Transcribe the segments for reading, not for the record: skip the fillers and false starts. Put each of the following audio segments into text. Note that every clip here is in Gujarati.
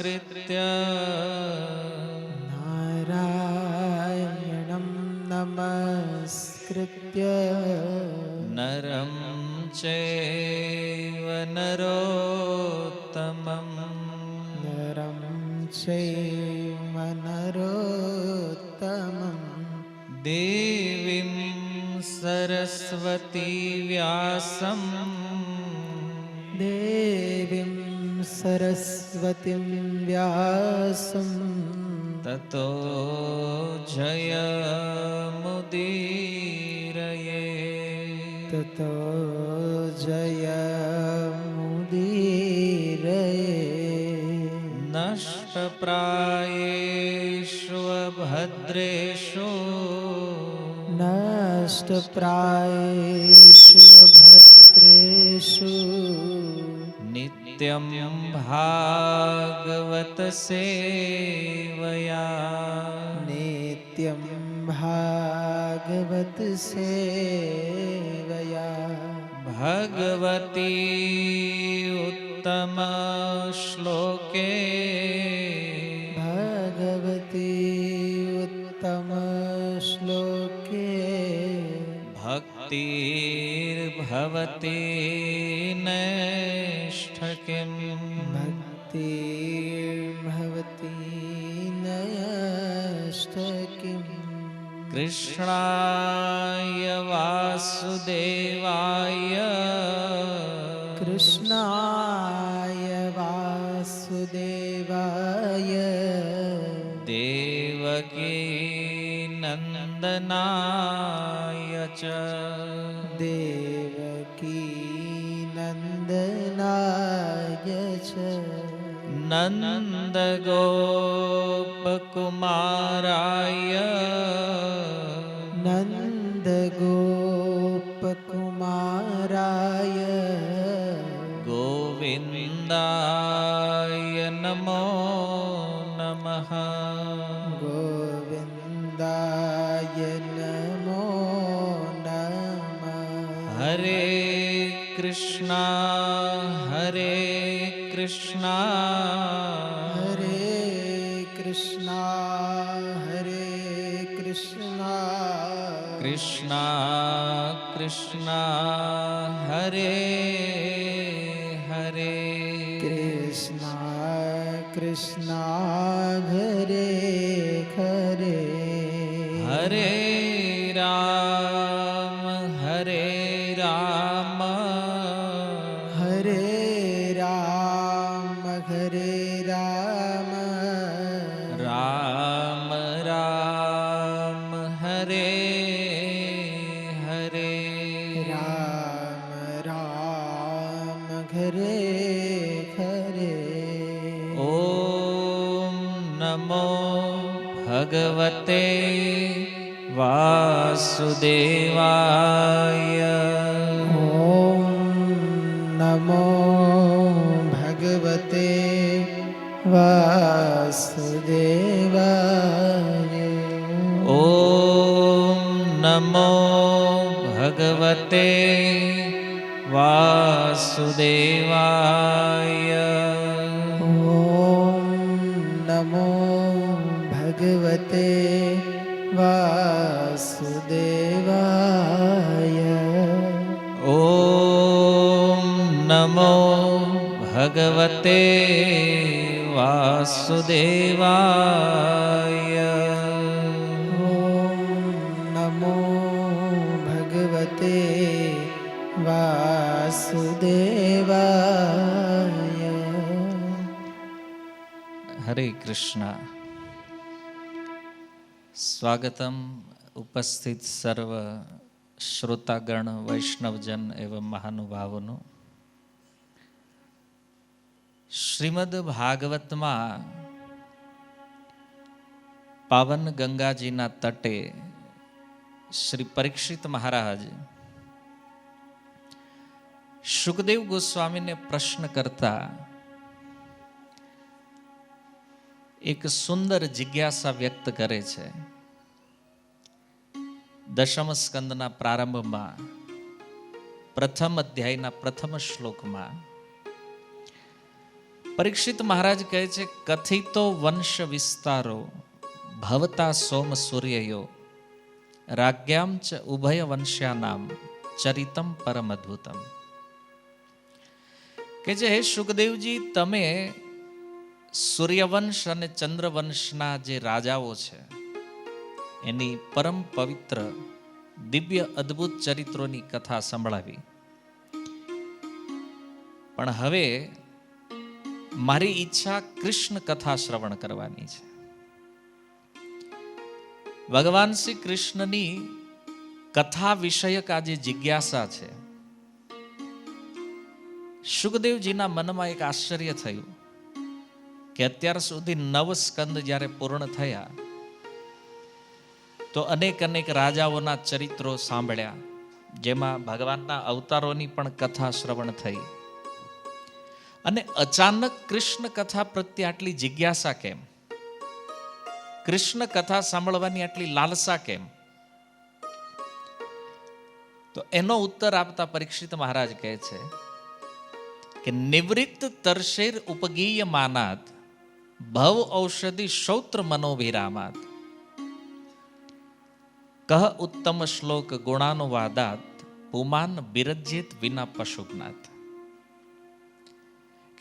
નમસ્કૃત્ય નારાયણં નમસ્કૃત્ય નરં ચૈવ નરોત્તમં નરં ચૈવ નરોત્તમં દેવીં સરસ્વતી વ્યાસં દેવીં સરસ્વતીં વ્યાસં તતો જયમુદીરયે તતો જયમુદીરયે નષ્ટપ્રાયેષુ ભદ્રેષુ નષ્ટપ્રાયેષુ ભદ્રેષુ નિત્યં ભાગવત સેવયા નિત્યં ભાગવત સેવયા ભગવતી ઉત્તમ શ્લોકે ભગવતી ઉત્તમ શ્લોકે ભક્તિર્ભવતી નૈષ્ઠકિમ ભક્તિર્ભવતી નૈષ્ઠકિમ કૃષ્ણાય વાસુદેવાય કૃષ્ણાય વાસુદેવાય દેવકી નંદનાય ચ દેવકી નંદનાય ચ નંદગોપકુમારાય નંદગોપકુમારાય ગોવિંદાય નમો નમઃ ગોવિંદાય નમો નમઃ હરે કૃષ્ણ હરે કૃષ્ણ હરે કૃષ્ણ હરે કૃષ્ણ કૃષ્ણ કૃષ્ણ હરે હરે કૃષ્ણ કૃષ્ણ હરે હરે હરે રામ હરે રામ હરે રામ હરે રામ રામ રામ હરે હરે રામ રામ હરે હરે ઓમ નમો ભગવતે વાસુદેવાય ઓમ નમો ભગવતે વાસુદેવાય ઓમ નમો ભગવતે વાસુદેવાય ઓમ નમો ભગવતે વાસુદેવાય ઓમ નમો ભગવતે વાસુદેવાય ઓમ નમો ભગવતે વાસુદેવાય હરે કૃષ્ણ. સ્વાગતમ ઉપસ્થિત સર્વ શ્રોતાગણ વૈષ્ણવજન એવં મહાનુભાવોનું. શ્રીમદ ભાગવતમાં પાવન ગંગાજીના તટે શ્રી પરીક્ષિત મહારાજ સુખદેવ ગોસ્વામીને પ્રશ્ન કરતા એક સુંદર જિજ્ઞાસા વ્યક્ત કરે છે. દશમ સ્કંદના પ્રારંભમાં પ્રથમ અધ્યાયના પ્રથમ શ્લોકમાં પરીક્ષિત મહારાજ કહે છે, કથિતો વંશ વિસ્તારો ભવતા સોમ સૂર્યયો રાજ્યામ ચ ઉભય વંશ્યાનામ ચરિતમ પરમ અદ્ભુતમ. કે જે હે સુખદેવજી, તમે સૂર્યવંશ અને ચંદ્રવંશના જે રાજાઓ છે એની પરમ પવિત્ર દિવ્ય અદ્ભુત ચરિત્રોની કથા સંભળાવી. પણ હવે મારી ઈચ્છા કૃષ્ણ કથા શ્રવણ કરવાની છે. ભગવાન શ્રી કૃષ્ણની કથા વિષયક આ જે જિજ્ઞાસા છે, સુખદેવજીના મનમાં એક આશ્ચર્ય થયું કે અત્યાર સુધી 9 સ્કંદ જ્યારે પૂર્ણ થયા તો અનેક રાજાઓના ચરિત્રો સાંભળ્યા, જેમાં ભગવાનના અવતારોની પણ કથા શ્રવણ થઈ. અને અચાનક કૃષ્ણ કથા પ્રત્યે આટલી જિજ્ઞાસા કેમ? કૃષ્ણ કથા સાંભળવાની આટલી લાલસા કેમ? તો એનો ઉત્તર આપતા પરીક્ષિત મહારાજ કહે છે કે નિવૃત્ત તર્ષેર ઉપગીય માનાત ભવ ઔષધિ શ્રોત્ર મનોવિરામાત કહ ઉત્તમ શ્લોક ગુણાનુવાદાત પુમાન બિરજ્યેત વિના પશુજ્ઞાત.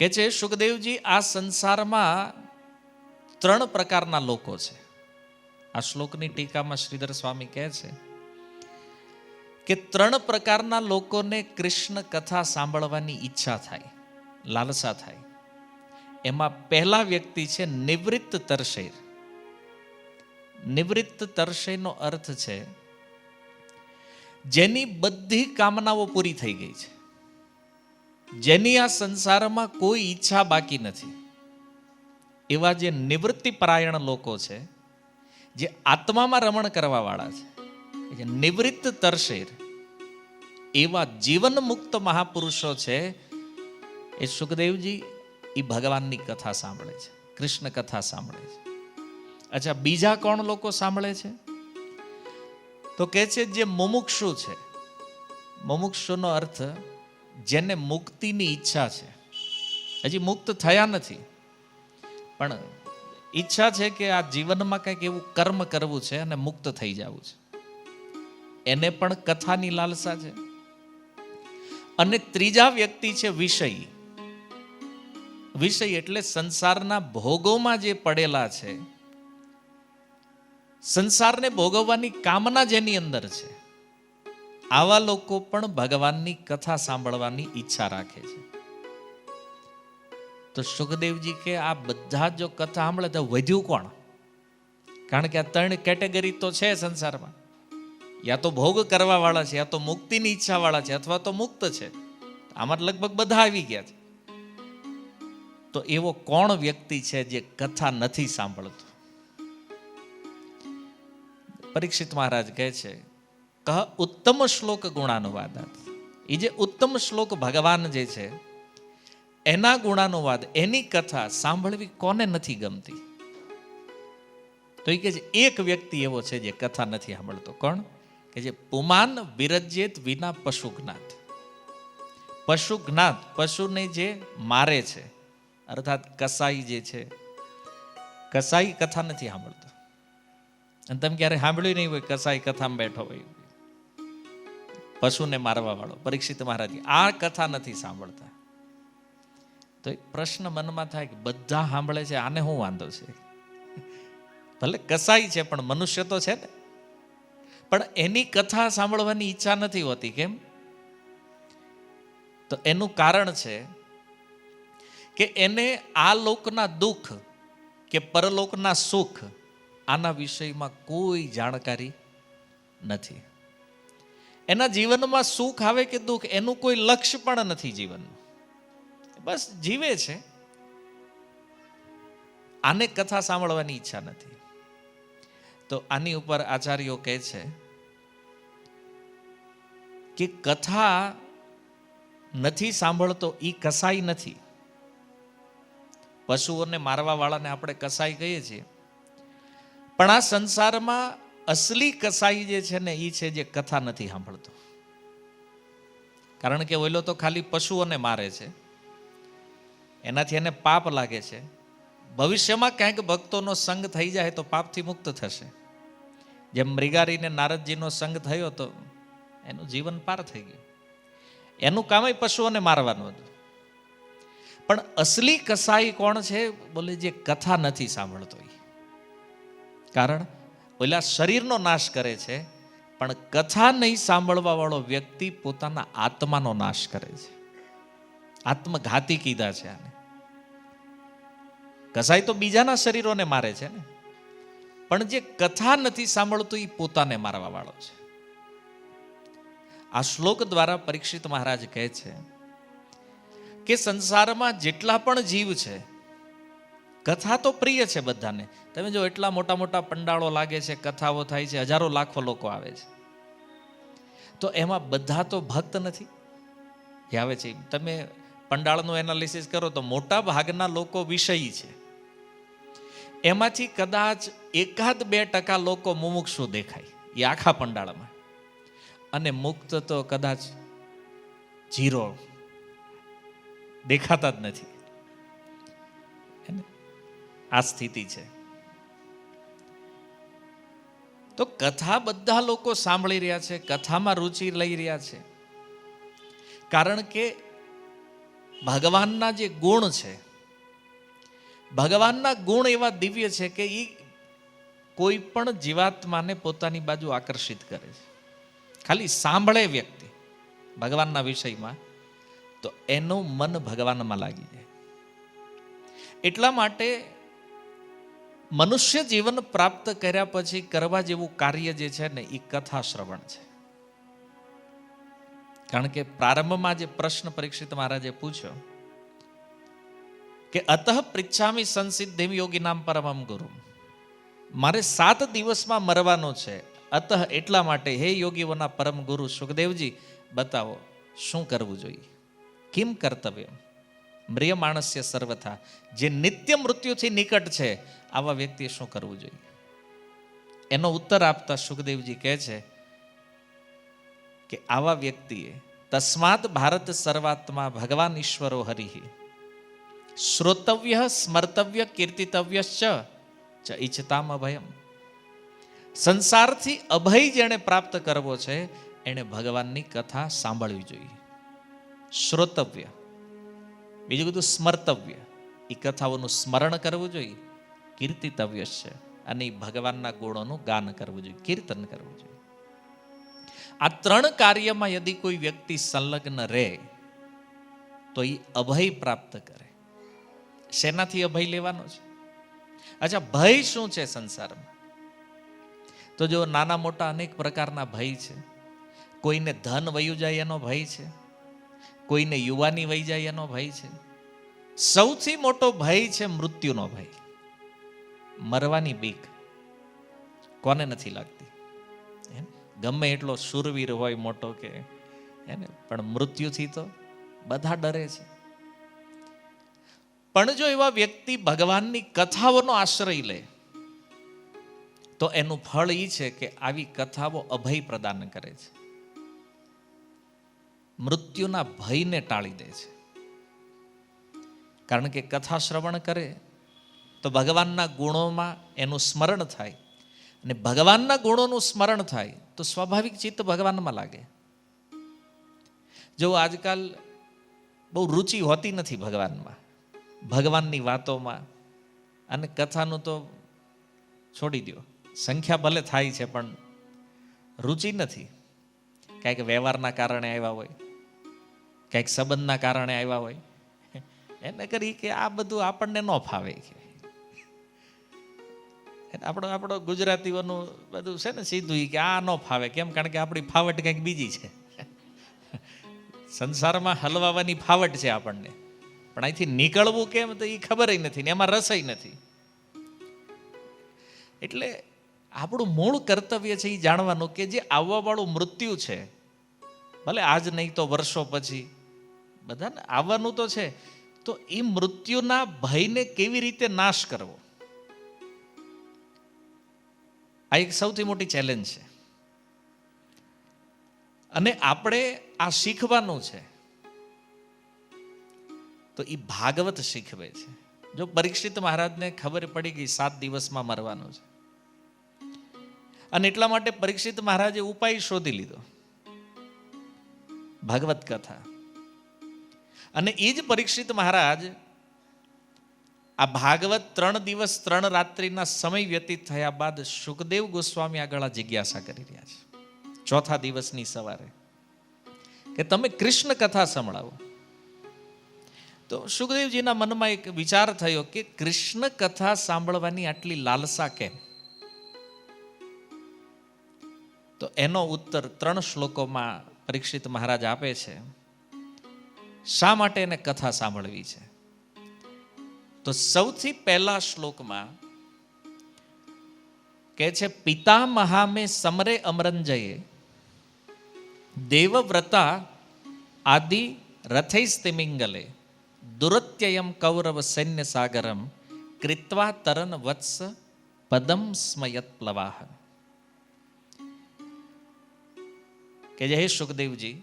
કે છે સુખદેવજી, આ સંસારમાં 3 પ્રકારના લોકો છે. આ શ્લોકની ટીકામાં શ્રીધર સ્વામી કહે છે કે 3 પ્રકારના લોકોને કૃષ્ણ કથા સાંભળવાની ઈચ્છા થાય, લાલસા થાય. એમાં પહેલા વ્યક્તિ છે નિવૃત્ત તર્ષેર. નિવૃત્ત તર્ષેરનો અર્થ છે જેની બધી કામનાઓ પૂરી થઈ ગઈ છે, જેની આ સંસારમાં કોઈ ઈચ્છા બાકી નથી. એવા જે નિવૃત્તિ પરાયણ લોકો છે, જે આત્મામાં રમણ કરવા વાળા છે, નિવૃત્ત તર્ષેર, એવા જીવન મુક્ત મહાપુરુષો છે. એ સુખદેવજી એ ભગવાનની કથા સાંભળે છે, કૃષ્ણ કથા સાંભળે છે. અચ્છા, બીજા કોણ લોકો સાંભળે છે? તો કે છે જે મુમુક્ષુ છે. મુમુક્ષુનો અર્થ જેને મુક્તિની ઈચ્છા છે, હજી મુક્ત થયા નથી પણ ઈચ્છા છે કે આ જીવનમાં કંઈક એવું કર્મ કરવું છે અને મુક્ત થઈ જવું છે, એને પણ કથાની લાલસા છે. અને ત્રીજા વ્યક્તિ છે વિષય. વિષય એટલે સંસારના ભોગોમાં જે પડેલા છે, સંસારને ભોગવવાની કામના જેની અંદર છે, આવા લોકો પણ ભગવાનની કથા સાંભળવાની ઈચ્છા રાખે છે. તો સુખદેવજી કે આ બધા જો કથા સાંભળે તો વધ્યું કોણ? કારણ કે આ 3 કેટેગરી તો છે સંસારમાં. યા તો ભોગ કરવા વાળા છે, યા તો મુક્તિની ઈચ્છા વાળા છે, અથવા તો મુક્ત છે. આમાં લગભગ બધા આવી ગયા છે. તો એવો કોણ વ્યક્તિ છે જે કથા નથી સાંભળતો? પરીક્ષિત મહારાજ કહે છે, કહ ઉત્તમ શ્લોક ગુણાનુવાદાત. એ જે ઉત્તમ શ્લોક ભગવાન જે છે એના ગુણાનુવાદ, એની કથા સાંભળવી કોને નથી ગમતી? તો એ કે છે એક વ્યક્તિ એવો છે જે કથા નથી સાંભળતો. કોણ? કે જે પુમાન વિરજ્યેત વિના પશુજ્ઞાત. પશુજ્ઞાત, પશુને જે મારે છે, અર્થાત કસાઈ જે છે, કસાઈ કથા નથી સાંભળતો. અને તમે ક્યારે સાંભળ્યું નહીં હોય કસાઈ કથામાં બેઠો હોય, પશુને મારવા વાળો. પરીક્ષિત મહારાજ આ કથા નથી સાંભળતા. તો એક પ્રશ્ન મનમાં થાય કે બધા સાંભળે છે, આને શું વાંધો છે? ભલે કસાઈ છે પણ મનુષ્ય તો છે ને. પણ એની કથા સાંભળવાની ઈચ્છા નથી હોતી. કેમ? તો એનું કારણ છે કે એને આ લોકના દુઃખ કે પરલોકના સુખ, આના વિષયમાં કોઈ જાણકારી નથી. એના જીવનમાં સુખ આવે કે દુઃખ, એનું કોઈ લક્ષ્ય પણ નથી જીવનનું. બસ જીવે છે. આને કથા સાંભળવાની ઈચ્છા નથી. તો આની ઉપર આચાર્યો કહે છે કે કથા નથી સાંભળતો એ કસાઈ નથી. પશુઓને મારવા વાળાને આપણે કસાઈ કહીએ છીએ, પણ આ સંસારમાં અસલી કસાઈ જે છે ને એ છે જે કથા નથી સાંભળતો. કારણ કે ઓલો તો ખાલી પશુઓને મારે છે, એનાથી એને પાપ લાગે છે. ભવિષ્યમાં ક્યાંક ભક્તોનો સંગ થઈ જાય તો પાપથી મુક્ત થશે. જેમ મૃગારીને નારદજીનો સંગ થયો તો એનું જીવન પાર થઈ ગયું. એનું કામ પશુઓને મારવાનું હતું. પણ અસલી કસાઈ કોણ છે? બોલે જે કથા નથી સાંભળતો. કારણ ઓલા શરીરનો નાશ કરે છે, પણ કથા નહીં સાંભળવા વાળો વ્યક્તિ પોતાના આત્માનો નાશ કરે છે. આત્મઘાતી કીધા છે આને. કસાઈ તો બીજાના શરીરોને મારે છે ને, પણ જે કથા નથી સાંભળતો એ પોતાને મારવા વાળો છે. આ શ્લોક દ્વારા પરીક્ષિત મહારાજ કહે છે કે સંસારમાં જેટલા પણ જીવ છે, કથા તો પ્રિય છે બધાને. તમે જો એટલા મોટા મોટા પંડાળો લાગે છે, કથાઓ થાય છે, હજારો લાખો લોકો આવે છે, તો એમાં બધા તો ભક્ત નથી આવે છે. તમે પંડાળનું એનાલિસિસ કરો તો મોટા ભાગના લોકો વિષયી છે. એમાંથી કદાચ 1-2% લોકો મુમુક્ષુ દેખાય એ આખા પંડાળમાં, અને મુક્ત તો કદાચ 0 દેખાતા જ નથી. આ સ્થિતિ છે. તો કથા બધા લોકો સાંભળી રહ્યા છે, કથામાં રુચિ લઈ રહ્યા છે, કારણ કે ભગવાનના જે ગુણ છે, ભગવાનના ગુણ એવા દિવ્ય છે કે એ કોઈ પણ જીવાત્માને પોતાની બાજુ આકર્ષિત કરે છે. ખાલી સાંભળે વ્યક્તિ ભગવાનના વિષયમાં તો એનું મન ભગવાનમાં લાગી જાય. એટલા માટે મનુષ્ય જીવન પ્રાપ્ત કર્યા પછી કરવા જેવું કાર્ય જે છે ને એ કથા શ્રવણ છે. કારણ કે પ્રારંભમાં જે પ્રશ્ન પરીક્ષિત મહારાજે પૂછ્યો કે અતઃ પૃચ્છામિ સંસિદ્ધિમ યોગીનામ પરમમ ગુરુ, મારે 7 દિવસમાં મરવાનો છે, અતઃ એટલા માટે હે યોગીઓના પરમ ગુરુ સુખદેવજી બતાવો શું કરવું જોઈએ. કિમ કર્તવ્ય મ્રિયમાણસ્ય સર્વથા, જે નિત્ય મૃત્યુથી નિકટ છે આવા વ્યક્તિએ શું કરવું જોઈએ. એનો ઉત્તર આપતા સુખદેવજી કહે છે કે આવા વ્યક્તિએ તસ્માત ભારત સર્વાત્મા ભગવાન ઈશ્વરો હરિ શ્રોતવ્ય સ્મર્તવ્ય કીર્તિતવ્ય ચ ઈચ્છતામ અભયમ. સંસારથી અભય જેણે પ્રાપ્ત કરવો છે એણે ભગવાનની કથા સાંભળવી જોઈએ. શ્રોતવ્ય, બીજું બધું સ્મર્તવ્ય, એ કથાઓનું સ્મરણ કરવું જોઈએ. કીર્તિતવ્ય છે, અને ભગવાનના ગુણોનું ગાન કરવું જોઈએ, કીર્તન કરવું જોઈએ. આ 3 કાર્યમાં યદિ કોઈ વ્યક્તિ સંલગ્ન રહે તો એ અભય પ્રાપ્ત કરે. શેનાથી અભય લેવાનો છે? અચ્છા, ભય શું છે સંસારમાં? તો જો નાના મોટા અનેક પ્રકારના ભય છે. કોઈને ધન વયું જાય એનો ભય છે, કોઈને યુવાની વહી જાય એનો ભય છે. સૌથી મોટો ભય છે મૃત્યુનો ભય. મરવાની બીક કોને નથી લાગતી? ગમે એટલો શૂરવીર હોય મોટો કે પણ મૃત્યુથી તો બધા ડરે છે. પણ જો એવા વ્યક્તિ ભગવાનની કથાઓનો આશ્રય લે તો એનું ફળ એ છે કે આવી કથાઓ અભય પ્રદાન કરે છે, મૃત્યુના ભયને ટાળી દે છે. કારણ કે કથા શ્રવણ કરે તો ભગવાનના ગુણોમાં એનું સ્મરણ થાય, અને ભગવાનના ગુણોનું સ્મરણ થાય તો સ્વાભાવિક ચિત્ત ભગવાનમાં લાગે. જો આજકાલ બહુ રુચિ હોતી નથી ભગવાનમાં, ભગવાનની વાતોમાં, અને કથાનું તો છોડી દો, સંખ્યા ભલે થાય છે પણ રુચિ નથી. કંઈક વ્યવહારના કારણે આવ્યા હોય, કંઈક સંબંધના કારણે આવ્યા હોય, એને કરી કે આ બધું આપણને ન ફાવે. આપણો ગુજરાતીઓનું બધું છે ને સીધું કે આ ન ફાવે. કેમ? કારણ કે આપણી ફાવટ કંઈક બીજી છે. સંસારમાં હલવાવાની ફાવટ છે આપણને, પણ અહીંથી નીકળવું કેમ તો એ ખબર નથી ને એમાં રસય નથી. એટલે આપણું મૂળ કર્તવ્ય છે એ જાણવાનું કે જે આવવા વાળું મૃત્યુ છે, ભલે આજ નહીં તો વર્ષો પછી બધાને આવવાનું તો છે, તો એ મૃત્યુના ભયને કેવી રીતે નાશ કરવો, આ એક સૌથી મોટી ચેલેન્જ છે. અને આપણે આ શીખવાનું છે. તો એ ભાગવત શીખવે છે. જો પરીક્ષિત મહારાજને ખબર પડી ગઈ 7 દિવસમાં મરવાનું છે, અને એટલા માટે પરીક્ષિત મહારાજે ઉપાય શોધી લીધો, ભાગવત કથા. અને એ જ પરીક્ષિત મહારાજ આ ભાગવત 3 દિવસ 3 રાત્રિના સમય વ્યતીત થયા બાદ સુખદેવ ગોસ્વામી આગળ આ જિજ્ઞાસા કરી રહ્યા છે, ચોથા દિવસની સવારે, કે તમે કૃષ્ણ કથા સંભળાવો. તો સુખદેવજીના મનમાં એક વિચાર થયો કે કૃષ્ણ કથા સાંભળવાની આટલી લાલસા કેમ? તો એનો ઉત્તર 3 શ્લોકોમાં પરીક્ષિત મહારાજ આપે છે. શા માટે એને કથા સાંભળવી છે? તો સૌથી પહેલા શ્લોકમાં કહે છે, પિતામહા મે સમરે અમરંજયે દેવવ્રતા આદિ રથૈસ્તિમિંગલે દુરત્યયમ કૌરવ સૈન્ય સાગરમ કૃત્વા તરન વત્સ પદમ સ્મયત પ્લવાહ. કે હે સુખદેવજી,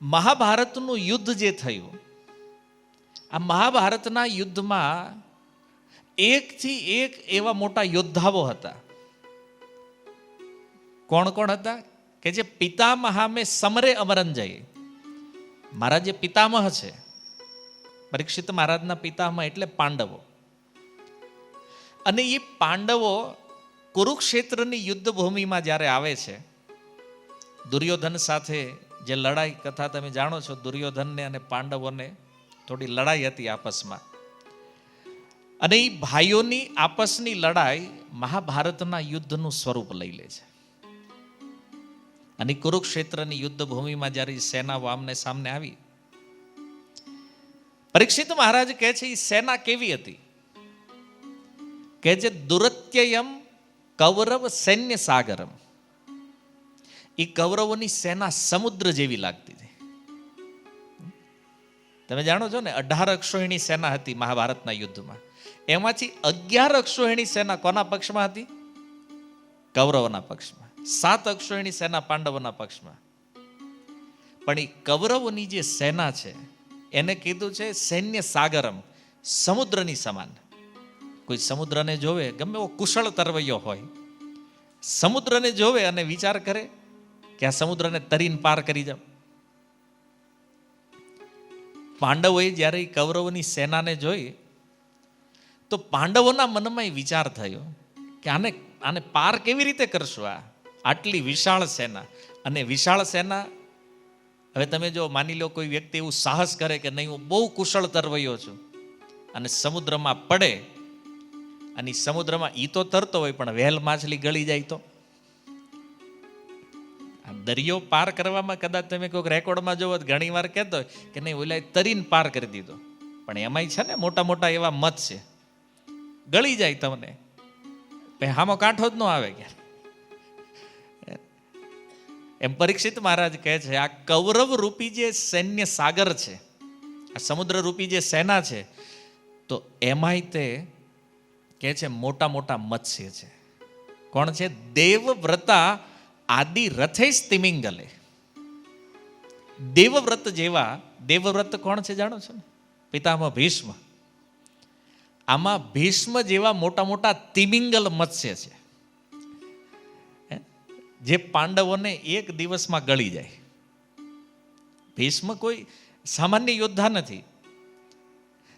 મહાભારતનું યુદ્ધ જે થયું, આ મહાભારતના યુદ્ધમાં એકથી એક એવા મોટા યોદ્ધાઓ હતા. કોણ કોણ હતા? કે જે પિતામહા મે સમરે અમરંજયે, મારા જે પિતામહ છે, પરીક્ષિત મહારાજના પિતામહ એટલે પાંડવો. અને એ પાંડવો કુરુક્ષેત્રની યુદ્ધ ભૂમિમાં જ્યારે આવે છે, દુર્યોધન સાથે જે લડાઈ કથા તમે જાણો છો, દુર્યોધનને અને પાંડવોને થોડી લડાઈ હતી આપસમાં, અને એ ભાઈઓની આપસની લડાઈ મહાભારતના યુદ્ધનું સ્વરૂપ લઈ લે છે. અને કુરુક્ષેત્રની યુદ્ધ ભૂમિમાં જ્યારે સેનાઓ આમને સામને આવી, પરીક્ષિત મહારાજ કહે છે એ સેના કેવી હતી? કે જે દુરત્યયમ કૌરવ સૈન્ય સાગરમ, એ કૌરવોની સેના સમુદ્ર જેવી લાગતી હતી. તમે જાણો છો ને, 18 અક્ષોહિણી સેના હતી મહાભારતના યુદ્ધમાં, એમાંથી 11 અક્ષોહિણી સેના કોના પક્ષમાં હતી? કૌરવોના પક્ષમાં. 7 અક્ષોહિણી સેના પાંડવોના પક્ષમાં. પણ એ કૌરવોની જે સેના છે એને કીધું છે સૈન્ય સાગરમ, સમુદ્રની સમાન. કોઈ સમુદ્રને જોવે, ગમે એવો કુશળ તરવૈયો હોય, સમુદ્રને જોવે અને વિચાર કરે કે આ સમુદ્રને તરીને પાર કરી જાવ. પાંડવોએ જ્યારે કૌરવોની સેનાને જોઈ, તો પાંડવોના મનમાં એ વિચાર થયો કે આને પાર કેવી રીતે કરશું? આટલી વિશાળ સેના. અને વિશાળ સેના, હવે તમે જો માની લો કોઈ વ્યક્તિ એવું સાહસ કરે કે નહીં, હું બહુ કુશળ તરવૈયો છું, અને સમુદ્રમાં પડે, અને સમુદ્રમાં ઈ તો તરતો હોય પણ વેલ માછલી ગળી જાય તો? દરિયો પાર કરવામાં કદાચ તમે કોઈક રેકોર્ડમાં જોવો ઘણી વાર કહેતો હોય કે નહીં, ઓલા તરીને પાર કરી દીધો, પણ એમાંય છે ને મોટા મોટા એવા મત છે, ગળી જાય તમને, હામો કાંઠો જ ન આવે ક્યારે. એમ પરીક્ષિત મહારાજ કહે છે, આ કૌરવ રૂપી જે સૈન્ય સાગર છે, આ સમુદ્ર રૂપી જે સેના છે, તો એમાંય તે કહે છે મોટા મોટા મત્સ્ય છે. કોણ છે? દેવવ્રતા આદિ રથૈસ્તિમિંગલે. દેવવ્રત જેવા, દેવવ્રત કોણ છે જાણો છો ને? પિતામહ ભીષ્મ. આમાં ભીષ્મ જેવા મોટા મોટા તિમિંગલ મત્સ્ય છે, જે પાંડવોને એક દિવસમાં ગળી જાય. ભીષ્મ કોઈ સામાન્ય યોદ્ધા નથી.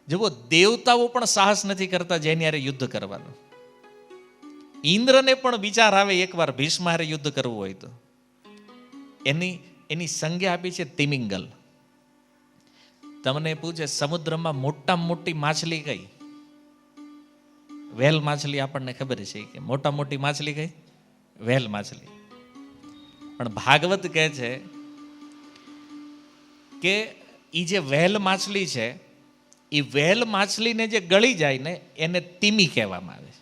જેવો દેવતાઓ પણ સાહસ નથી કરતા જેની હારે યુદ્ધ કરવાનું. ઇન્દ્રને પણ વિચાર આવે એકવાર ભીષ્મ હારે યુદ્ધ કરવું હોય તો. એની સંજ્ઞા આપી છે તિમિંગલ. તમને પૂછે સમુદ્રમાં મોટામાં મોટી માછલી કઈ? વેલ માછલી આપણને ખબર છે કે મોટા મોટી માછલી કઈ? વેલ માછલી. પણ ભાગવત કહે છે કે એ જે વેલ માછલી છે, એ વેલ માછલીને જે ગળી જાય ને એને તિમી કહેવામાં આવે છે.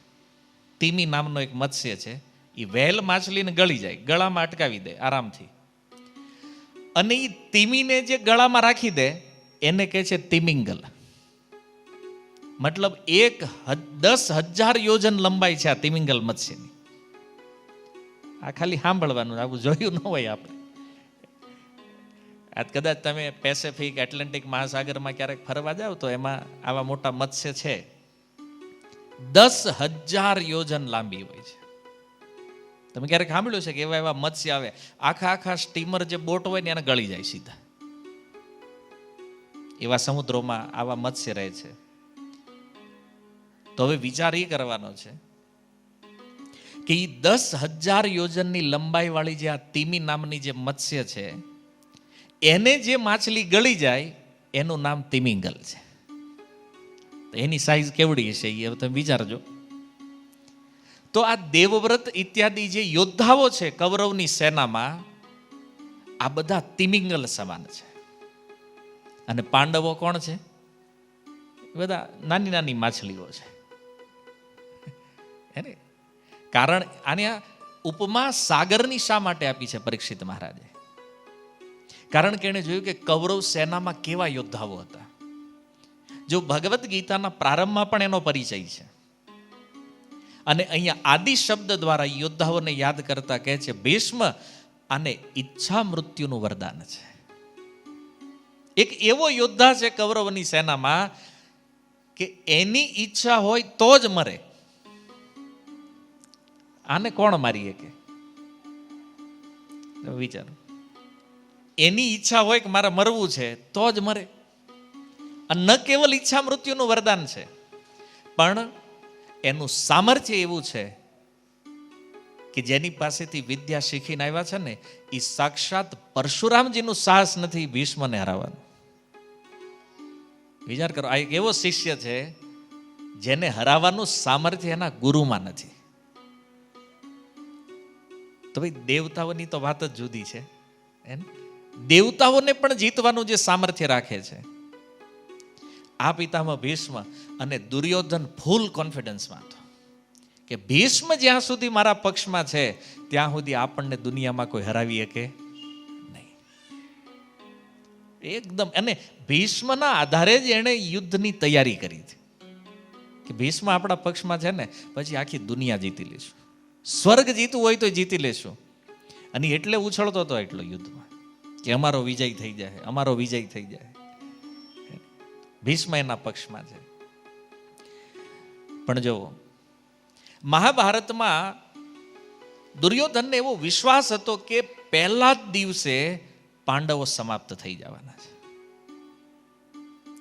તિમી નામનો એક મત્સ્ય છે, એ વેલ માછલીને ગળી જાય, ગળામાં અટકાવી દે આરામથી, અને એ તિમીને જે ગળામાં રાખી દે એને કહે છે તિમિંગલ. મતલબ 10,000 યોજન લંબાઈ છે આ તિમિંગલ મત્સ્યની. આ ખાલી સાંભળવાનું, આવું જોયું ન હોય આપણે. આજ કદાચ તમે પેસેફિક એટલાન્ટિક મહાસાગરમાં ક્યારેક ફરવા જાઓ તો એમાં આવા મોટા મત્સ્ય છે 10,000 યોજન લાંબી હોય છે. તમે ક્યારેક સાંભળ્યું છે કે એવા એવા મત્સ્ય આવે, આખા સ્ટીમર જે બોટ હોય ને એને ગળી જાય સીધા. એવા સમુદ્રોમાં આવા મત્સ્ય રહે છે. તો હવે વિચાર એ કરવાનો છે કે એ 10,000 યોજનની લંબાઈ વાળી જે આ તિમિ નામની જે મત્સ્ય છે, એને જે માછલી ગળી જાય એનું નામ તિમિંગલ છે. એની સાઈઝ કેવડી હશે એ તમે વિચારજો. તો આ દેવવ્રત ઇત્યાદિ જે યોદ્ધાઓ છે કૌરવની સેનામાં, આ બધા તિમિંગલ સમાન છે. અને પાંડવો કોણ છે? બધા નાની નાની માછલીઓ છે. એને કારણ આને ઉપમા સાગરની શા માટે આપી છે પરીક્ષિત મહારાજે? કારણ કે એણે જોયું કે કૌરવ સેનામાં કેવા યોદ્ધાઓ હતા. જો ભગવદ્ ગીતાના પ્રારંભમાં પણ એનો પરિચય છે. અને અહીંયા આદિ શબ્દ દ્વારા યોદ્ધાઓને યાદ કરતા કહે છે ભીષ્મ અને ઈચ્છા મૃત્યુનું વરદાન છે. એક એવો યોદ્ધા છે કૌરવની સેનામાં કે એની ઈચ્છા હોય તો જ મરે. આને કોણ મારી શકે? વિચારો, એની ઈચ્છા હોય કે મારે મરવું છે તો જ મરે. અને ન કેવલ ઈચ્છા મૃત્યુનું વરદાન છે, પણ એનું સામર્થ્ય એવું છે કે જેની પાસેથી વિદ્યા શીખીને આવ્યા છે ને, એ સાક્ષાત પરશુરામજીનું સાહસ નથી ભીષ્મને હરાવવાનું. વિચાર કરો, આ એક એવો શિષ્ય છે જેને હરાવવાનું સામર્થ્ય એના ગુરુમાં નથી. તો ભાઈ દેવતાઓની તો વાત જ જુદી છે. દેવતાઓને પણ જીતવાનું જે સામર્થ્ય રાખે છે આ પિતામહ ભીષ્મ. અને દુર્યોધન ફૂલ કોન્ફિડન્સમાં હતો કે ભીષ્મ જ્યાં સુધી મારા પક્ષમાં છે ત્યાં સુધી આપણને દુનિયામાં કોઈ હરાવી શકે નહીં. એકદમ. અને ભીષ્મના આધારે જ એણે યુદ્ધની તૈયારી કરી હતી કે ભીષ્મ આપણા પક્ષમાં છે ને પછી આખી દુનિયા જીતી લેશું. સ્વર્ગ જીતવું હોય તો જીતી લેશું. અને એટલે ઉછળતો હતો એટલો યુદ્ધમાં કે અમારો વિજય થઈ જાય, અમારો વિજય થઈ જાય. ભીષ્મ એના પક્ષમાં છે. પણ જો મહાભારતમાં દુર્યોધનને એવો વિશ્વાસ હતો કે પહેલા જ દિવસે પાંડવો સમાપ્ત થઈ જવાના છે.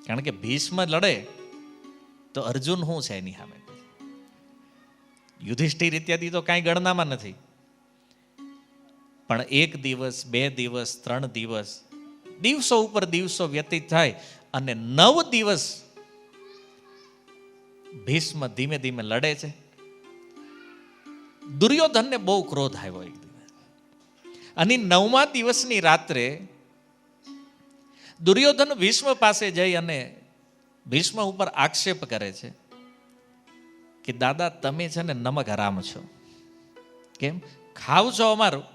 કારણ કે ભીષ્મ લડે તો અર્જુન શું છે એની સામે? યુધિષ્ઠિર ઇત્યાદિ તો કાંઈ ગણનામાં નથી. પણ 1 દિવસ, 2 દિવસ, 3 દિવસ, દિવસો ઉપર દિવસો વ્યતીત થાય અને 9 દિવસ ભીષ્મ ધીમે ધીમે લડે છે. દુર્યોધનને બહુ ક્રોધ આવ્યો એક દિવસ. અને 9મા દિવસની રાત્રે દુર્યોધન ભીષ્મ પાસે જઈ અને ભીષ્મ ઉપર આક્ષેપ કરે છે કે દાદા તમે છે ને નમક હરામ છો. કેમ? ખાવ છો અમારું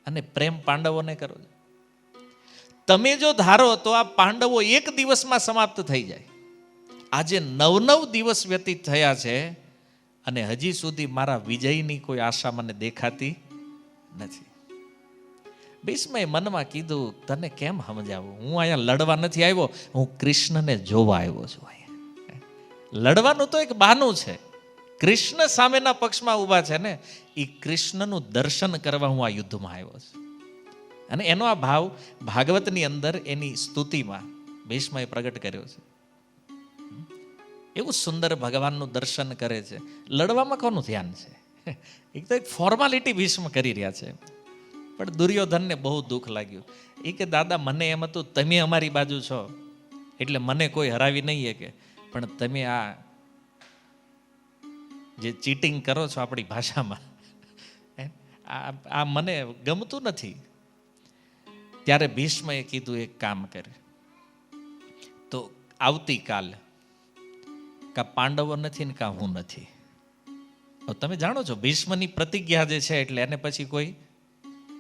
અને પ્રેમ પાંડવોને કરો છો. તમે જો ધારો તો આ પાંડવો 1 દિવસમાં સમાપ્ત થઈ જાય. આજે 9 દિવસ વ્યતીત થયા છે અને હજી સુધી મારા વિજયની કોઈ આશા મને દેખાતી નથી. ભીષ્મએ મનમાં કીધું તને કેમ સમજાવું, હું અહીંયા લડવા નથી આવ્યો, હું કૃષ્ણને જોવા આવ્યો છું. લડવાનું તો એક બહાનું છે. કૃષ્ણ સામેના પક્ષમાં ઊભા છે ને, એ કૃષ્ણનું દર્શન કરવા હું આ યુદ્ધમાં આવ્યો છું. અને એનો આ ભાવ ભાગવતની અંદર એની સ્તુતિમાં ભીષ્મએ પ્રગટ કર્યો છે. એવું સુંદર ભગવાનનું દર્શન કરે છે. લડવામાં કોનું ધ્યાન છે? એક તો એક ફોર્માલિટી ભીષ્મ કરી રહ્યા છે. પણ દુર્યોધનને બહુ દુઃખ લાગ્યું. એ કે દાદા મને એમ હતું તમે અમારી બાજુ છો એટલે મને કોઈ હરાવી નહીં શકે, પણ તમે આ જે ચીટિંગ કરો છો આપણી ભાષામાં, આ મને ગમતું નથી. ત્યારે ભીષ્મએ કીધું એક કામ કરે તો આવતીકાલ કા પાંડવો નથી ને કા હું નથી. તમે જાણો છો ભીષ્મની પ્રતિજ્ઞા જે છે એટલે એને પછી કોઈ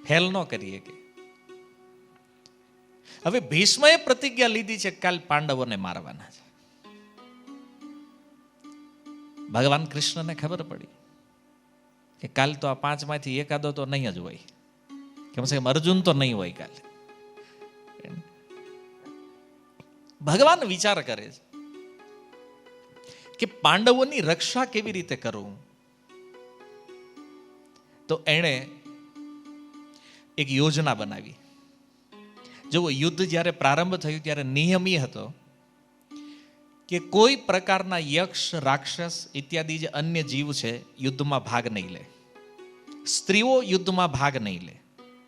ફેલ ન કરી શકે. હવે ભીષ્મએ પ્રતિજ્ઞા લીધી છે કાલ પાંડવોને મારવાના છે. ભગવાન કૃષ્ણને ખબર પડી કે કાલ તો આ 5માંથી એકાદો તો નહીં જ હોય, કમ સે કમ અર્જુન તો નહીં હોય કાલે. ભગવાન વિચાર કરે છે કે પાંડવોની રક્ષા કેવી રીતે કરવું. તો એણે એક યોજના બનાવી. જો યુદ્ધ જ્યારે પ્રારંભ થયું ત્યારે નિયમ એ હતો કે કોઈ પ્રકારના યક્ષ, રાક્ષસ ઇત્યાદિ જે અન્ય જીવ છે યુદ્ધમાં ભાગ નહીં લે, સ્ત્રીઓ યુદ્ધમાં ભાગ નહીં લે.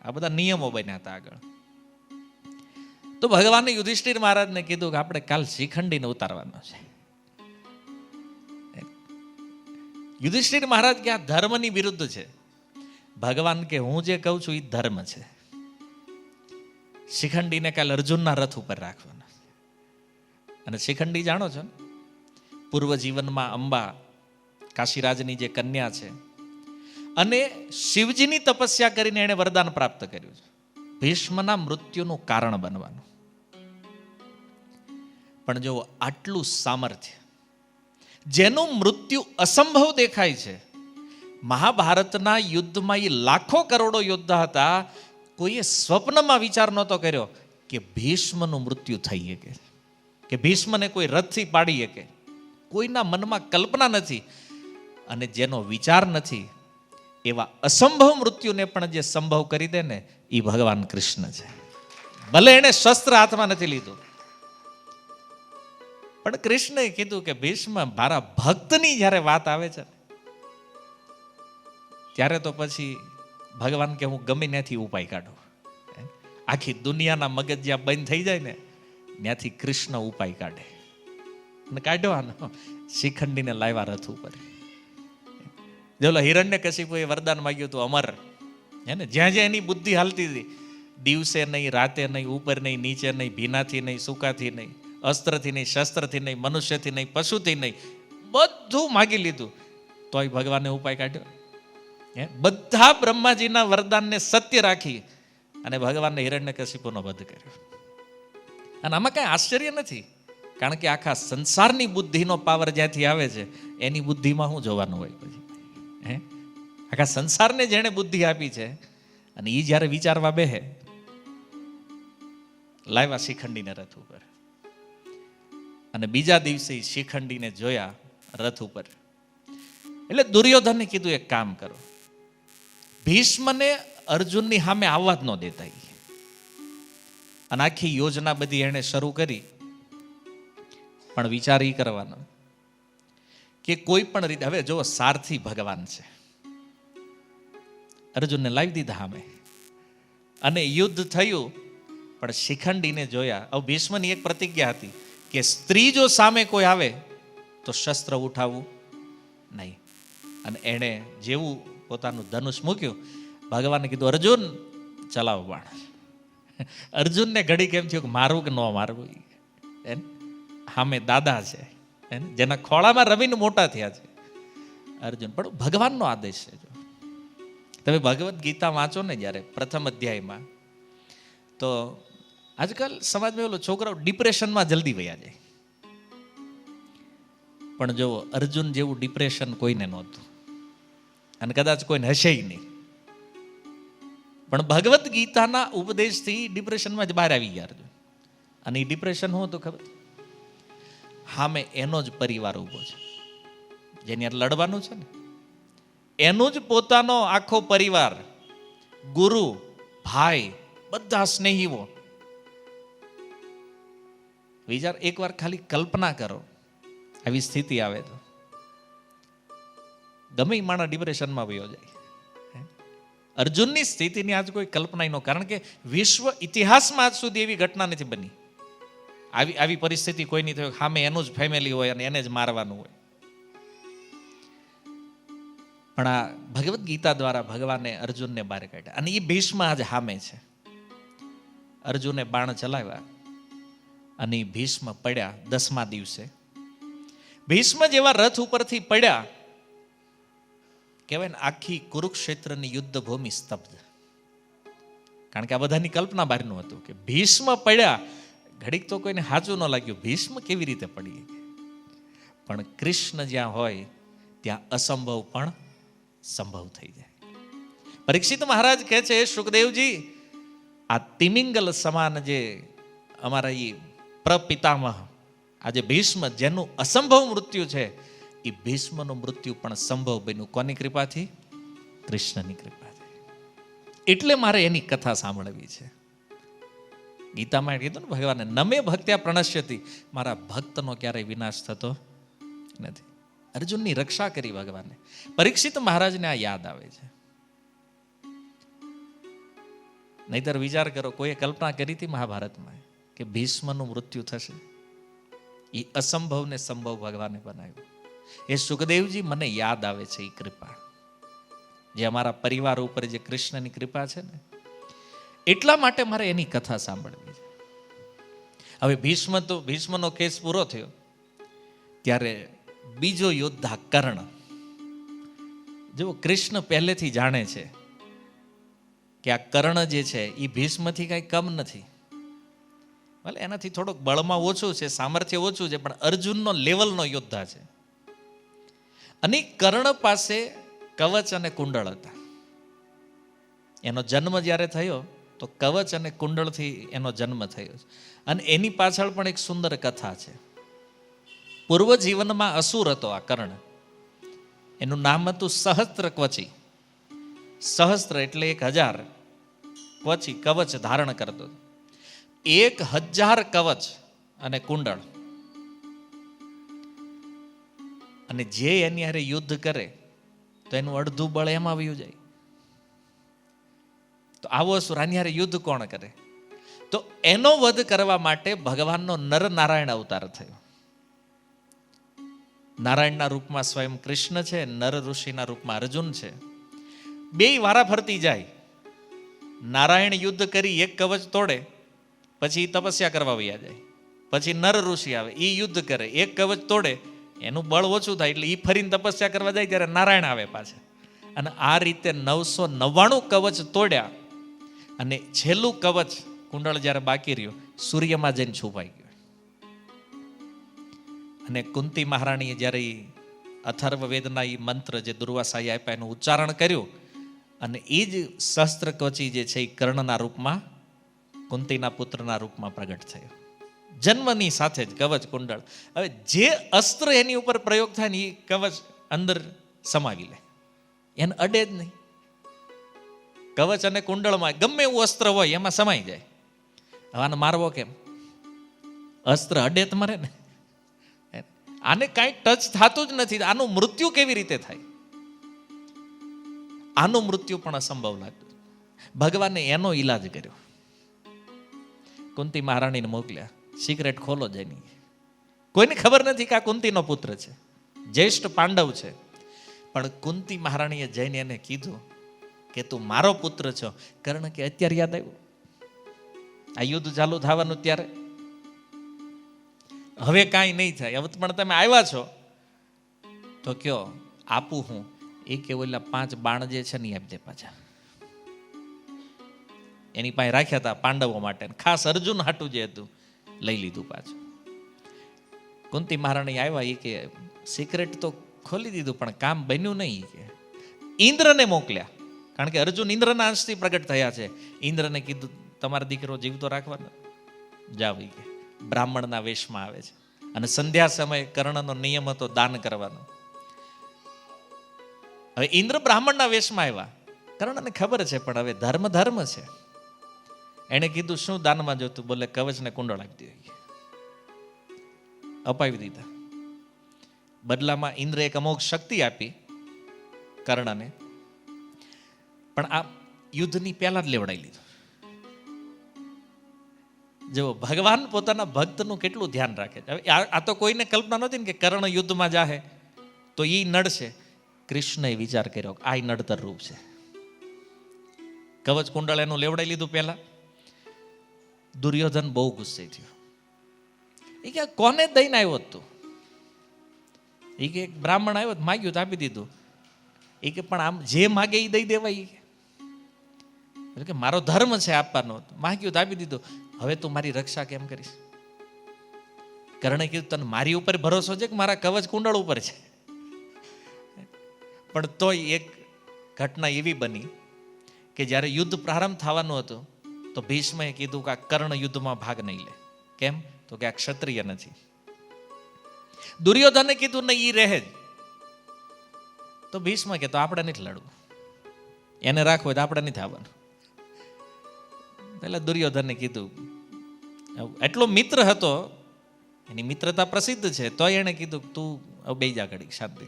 આ બધા નિયમો બન્યા હતા આગળ. તો ભગવાને યુધિષ્ઠિર મહારાજને કીધું કે આપણે કાલ શિખંડીને ઉતારવાનો છે. યુધિષ્ઠિર મહારાજ કે આ ધર્મની વિરુદ્ધ છે. ભગવાન કે હું જે કહું છું એ ધર્મ છે. શિખંડીને કાલ અર્જુનના રથ ઉપર રાખવાના. અને શિખંડી જાણો છો ને, પૂર્વ જીવનમાં અંબા કાશીરાજની જે કન્યા છે, અને શિવજીની તપસ્યા કરીને એણે વરદાન પ્રાપ્ત કર્યું છે ભીષ્મના મૃત્યુનું કારણ બનવાનું. પણ જો આટલું સામર્થ્ય, જેનું મૃત્યુ અસંભવ દેખાય છે, મહાભારતના યુદ્ધમાં એ લાખો કરોડો યોદ્ધા હતા, કોઈએ સ્વપ્નમાં વિચાર નહોતો કર્યો કે ભીષ્મનું મૃત્યુ થઈ શકે, કે ભીષ્મને કોઈ રથથી પાડી શકે. કોઈના મનમાં કલ્પના નથી. અને જેનો વિચાર નથી એવા અસંભવ મૃત્યુને પણ જે સંભવ કરી દે ને, એ ભગવાન કૃષ્ણ છે. ભલે એને શસ્ત્ર હાથમાં નથી લીધું, પણ કૃષ્ણએ કીધું કે ભીષ્મ, મારા ભક્તની જ્યારે વાત આવે છે ત્યારે તો પછી ભગવાન કે હું ગમે ત્યાંથી ઉપાય કાઢું. આખી દુનિયાના મગજ જ્યાં બંધ થઈ જાય ને, ત્યાંથી કૃષ્ણ ઉપાય કાઢે. અને કાઢવાનો શિખંડીને લાવ્યા રથ ઉપર. જો હિરણ્યકશિપુએ વરદાન માંગ્યું હતું અમર, હે ને, જ્યાં જ્યાં એની બુદ્ધિ હાલતી હતી, દિવસે નહીં, રાતે નહીં, ઉપર નહીં, નીચે નહીં, ભીનાથી નહીં, સૂકાથી નહીં, અસ્ત્રથી નહીં, શસ્ત્રથી નહીં, મનુષ્યથી નહીં, પશુથી નહીં, બધું માગી લીધું, તોય ભગવાને ઉપાય કાઢ્યો. બધા બ્રહ્માજીના વરદાનને સત્ય રાખી અને ભગવાનને હિરણ્યકશિપુનો વધ કર્યો. અને આમાં કઈ આશ્ચર્ય નથી, કારણ કે આખા સંસારની બુદ્ધિનો પાવર જ્યાંથી આવે છે, એની બુદ્ધિમાં શું જોવાનું હોય પછી? આખા સંસારને જેણે બુદ્ધિ આપી છે, અને એ જ્યારે વિચારવા બેહે, લાવ્યા શિખંડીને રથ ઉપર. અને બીજા દિવસે શિખંડીને જોયા રથ ઉપર. એટલે દુર્યોધને કીધું એક કામ કરો, ભીષ્મને અર્જુનની સામે આવવા જ ન દેતા. અને આખી યોજના બધી એણે શરૂ કરી. પણ વિચાર એ કરવાનો કે કોઈ પણ રીતે, હવે જો સારથી ભગવાન છે, અર્જુનને લાવી દીધા સામે, અને યુદ્ધ થયું. પણ શિખંડીને જોયા. હવે ભીષ્મની એક પ્રતિજ્ઞા હતી કે સ્ત્રી જો સામે કોઈ આવે તો શસ્ત્ર ઉઠાવવું નહીં. અને એણે જેવું પોતાનું ધનુષ મૂક્યું, ભગવાને કીધું અર્જુન ચલાવો બાણ. અર્જુનને ઘડી કેમ થયું કે મારવું કે ન મારવું? સામે દાદા છે, જેના ખોળામાં રમીને મોટા થયા છે અર્જુન. પણ ભગવાનનો આદેશ છે. જો તમે ભગવદ્ ગીતા વાંચો ને જ્યારે પ્રથમ અધ્યાયમાં, તો આજકાલ સમાજમાં ઓલો છોકરાઓ ડિપ્રેશનમાં જલ્દી વયા જાય. પણ જો અર્જુન જેવું ડિપ્રેશન કોઈને નહોતું, અને કદાચ કોઈને હશે નહીં. પણ ભગવદ્ ગીતાના ઉપદેશથી ડિપ્રેશનમાં જ બહાર આવી ગયા અર્જુન. અને એ ડિપ્રેશન શું હતું ખબર? સામે એનો જ પરિવાર ઊભો છે, જેની લડવાનું છે ને, એનું જ પોતાનો આખો પરિવાર, ગુરુ, ભાઈ, બધા સ્નેહીઓ. વિચાર, એકવાર ખાલી કલ્પના કરો, આવી સ્થિતિ આવે તો ગમે માણસ ડિપ્રેશનમાં વયો જાય. અર્જુનની સ્થિતિની આજ કોઈ કલ્પના ન, કારણ કે વિશ્વ ઇતિહાસમાં આજ સુધી એવી ઘટના નથી બની. આવી પરિસ્થિતિ કોઈ નહીં થયો, સામે એનું જ ફેમિલી હોય અને એને જ મારવાનું હોય. પણ આ ભગવદ્ ગીતા દ્વારા ભગવાને અર્જુનને બહાર કાઢ્યા. અને એ ભીષ્મ આજ સામે છે. અર્જુને બાણ ચલાવ્યા અને ભીષ્મ પડ્યા 10મા દિવસે. ભીષ્મ જેવા રથ ઉપરથી પડ્યા, કહેવાય ને આખી કુરુક્ષેત્રની યુદ્ધ ભૂમિ સ્તબ્ધ. કારણ કે આ બધાની કલ્પના બહારનું હતું કે ભીષ્મ પડ્યા. ઘડીક તો કોઈને સાચું ન લાગ્યું, ભીષ્મ કેવી રીતે પડી. પણ કૃષ્ણ જ્યાં હોય ત્યાં અસંભવ પણ સંભવ થઈ જાય. પરીક્ષિત મહારાજ કહે છે, સુખદેવજી, આ તિમિંગલ સમાન જે અમારા એ પ્રપિતામહ, આજે ભીષ્મ જેનું અસંભવ મૃત્યુ છે, એ ભીષ્મનું મૃત્યુ પણ સંભવ બન્યું. કોની કૃપાથી? કૃષ્ણની કૃપાથી. એટલે મારે એની કથા સાંભળવી છે. ગીતામાં કીધું ને ભગવાને, નમે ભક્ત્યા પ્રણશ્યતિ, મારા ભક્તનો ક્યારેય વિનાશ થતો નથી. અર્જુનની રક્ષા કરી ભગવાને. પરીક્ષિત મહારાજને આ યાદ આવે છે. નહીતર વિચાર કરો, કોઈએ કલ્પના કરી હતી મહાભારતમાં કે ભીષ્મનું મૃત્યુ થશે? એ અસંભવને સંભવ ભગવાને બનાવ્યું. એ સુખદેવજી મને યાદ આવે છે એ કૃપા, જે અમારા પરિવાર ઉપર જે કૃષ્ણની કૃપા છે ને, એટલા માટે મારે એની કથા સાંભળવી છે. હવે ભીષ્મનો કેસ પૂરો થયો ત્યારે બીજો યોદ્ધા કર્ણ, જો કૃષ્ણ પહેલેથી જાણે છે કે આ કર્ણ જે છે એ ભીષ્મથી કઈ કમ નથી. ભલે એનાથી થોડોક બળમાં ઓછું છે, સામર્થ્ય ઓછું છે, પણ અર્જુનનો લેવલનો યોદ્ધા છે. અને કર્ણ પાસે કવચ અને કુંડળ હતા. એનો જન્મ જ્યારે થયો તો કવચ અને કુંડળથી એનો જન્મ થયો છે. અને એની પાછળ પણ એક સુંદર કથા છે. પૂર્વ જીવનમાં અસુર હતો આ કર્ણ. એનું નામ હતું સહસ્ત્ર ક્વચી. સહસ્ત્ર એટલે 1000, ક્વચી કવચ ધારણ કરતો. 1000 કવચ અને કુંડળ. અને જે એની હારે યુદ્ધ કરે તો એનું અડધું બળ એમાં વયું જાય. તો આવો અસુર આની હારે યુદ્ધ કોણ કરે? તો એનો વધ કરવા માટે ભગવાનનો નર નારાયણ અવતાર થયો. નારાયણના રૂપમાં સ્વયં કૃષ્ણ છે, નર ઋષિના રૂપમાં અર્જુન છે. બેય વારા ફરતી જાય. નારાયણ યુદ્ધ કરી એક કવચ તોડે, પછી તપસ્યા કરવા વયા જાય. પછી નર ઋષિ આવે, એ યુદ્ધ કરે, એક કવચ તોડે, એનું બળ ઓછું થાય એટલે એ ફરીને તપસ્યા કરવા જાય ત્યારે નારાયણ આવે પાછા. અને આ રીતે 999 કવચ તોડ્યા. અને છેલ્લું કવચ કુંડળ જ્યારે બાકી રહ્યું, સૂર્યમાં જઈને છુપાઈ ગયો. અને કુંતી મહારાણીએ જ્યારે અથર્વ વેદના એ મંત્ર જે દુર્વાસાએ આપ્યા એનું ઉચ્ચારણ કર્યું, અને એ જ શસ્ત્ર કવચી જે છે એ કર્ણના રૂપમાં, કુંતીના પુત્રના રૂપમાં પ્રગટ થયો. જન્મની સાથે જ કવચ કુંડળ. હવે જે અસ્ત્ર એની ઉપર પ્રયોગ થાય ને એ કવચ અંદર સમાવી લે, એને અડે જ નહીં. કવચ અને કુંડળમાં ગમે એવું અસ્ત્ર હોય એમાં સમાઈ જાય. હવે આને મારવો કેમ? અસ્ત્ર અડે જ મરે ને. આને કાંઈ ટચ થતું જ નથી. આનું મૃત્યુ કેવી રીતે થાય? આનું મૃત્યુ પણ અસંભવ લાગતું. ભગવાને એનો ઈલાજ કર્યો. કુંતી મહારાણીને મોકલ્યા, સિક્રેટ ખોલો જેની. કોઈને ખબર નથી કે આ કુંતીનો પુત્ર છે, જ્યેષ્ઠ પાંડવ છે. પણ કુંતી મહારાણીએ જઈને એને કીધું કે તું મારો પુત્ર છો. કર્ણ કે અત્યારે યાદ આવ્યું? આ યુદ્ધ ચાલુ થવાનું ત્યારે? હવે કાંઈ નહીં થાય. હવે પણ તમે આવ્યા છો તો કયો આપું હું? એ કે ઓલા 5 બાણ જે છે ને આપી દે પાછા. એની પાસે રાખ્યા હતા પાંડવો માટે, ખાસ અર્જુન હાટું જે હતું લઈ લીધું પાછું. કુંતી મહારાણી આવ્યા, એ કે સિક્રેટ તો ખોલી દીધું પણ કામ બન્યું નહીં. કે ઇન્દ્રને મોકલ્યા, કારણ કે અર્જુન ઇન્દ્રના અંશથી પ્રગટ થયા છે. ઇન્દ્રને કીધું તમારો દીકરો જીવતો રાખવાનો, જાવ. કે બ્રાહ્મણના વેશમાં આવે છે. અને સંધ્યા સમયે કર્ણનો નિયમ હતો દાન કરવાનો. હવે ઇન્દ્ર બ્રાહ્મણના વેશમાં આવ્યા. કર્ણને ખબર છે પણ હવે ધર્મ ધર્મ છે. એણે કીધું શું દાનમાં જોતું? બોલે કવચ ને કુંડળ આપી દે. અપાવી દીધા. બદલામાં ઇન્દ્ર એક અમોઘ શક્તિ આપી કર્ણને, પણ આ યુદ્ધની પહેલા જ લેવડાવી લીધું. જો ભગવાન પોતાના ભક્તનું કેટલું ધ્યાન રાખે છે. હવે આ તો કોઈને કલ્પના નહોતી ને કે કર્ણ યુદ્ધમાં જાહે તો એ નડશે. કૃષ્ણએ વિચાર કર્યો આ નડતર રૂપ છે. કવચ કુંડળ એનું લેવડાવી લીધું પહેલા. દુર્યોધન બહુ ગુસ્સે થયો. એ કે કોને દઈને આવ્યો તું? એ કે બ્રાહ્મણ આવ્યો માગ્યું તો આપી દીધું. એ કે પણ આમ જે માગે એ દઈ દેવાય. એટલે કે મારો ધર્મ છે આપવાનો, માગ્યું તો આપી દીધું. હવે તું મારી રક્ષા કેમ કરીશ? કર્ણે કીધું તને મારી ઉપર ભરોસો છે કે મારા કવચ કુંડળ ઉપર છે? પણ તોય એક ઘટના એવી બની કે જ્યારે યુદ્ધ પ્રારંભ થવાનું હતું તો ભીષ્મએ કીધું કે આ કર્ણ યુદ્ધમાં ભાગ નહીં લે. કેમ? તો કે આ ક્ષત્રિય નથી. દુર્યોધને કીધું નહીં, એ રહે જ. તો ભીષ્મ કે તો આપણે નથી લડવું, એને રાખવું હોય તો આપણે નથી આવવાનું. પેલા દુર્યોધને કીધું, એટલો મિત્ર હતો, એની મિત્રતા પ્રસિદ્ધ છે, તો એને કીધું તું બે જા ઘડી શાંતિ.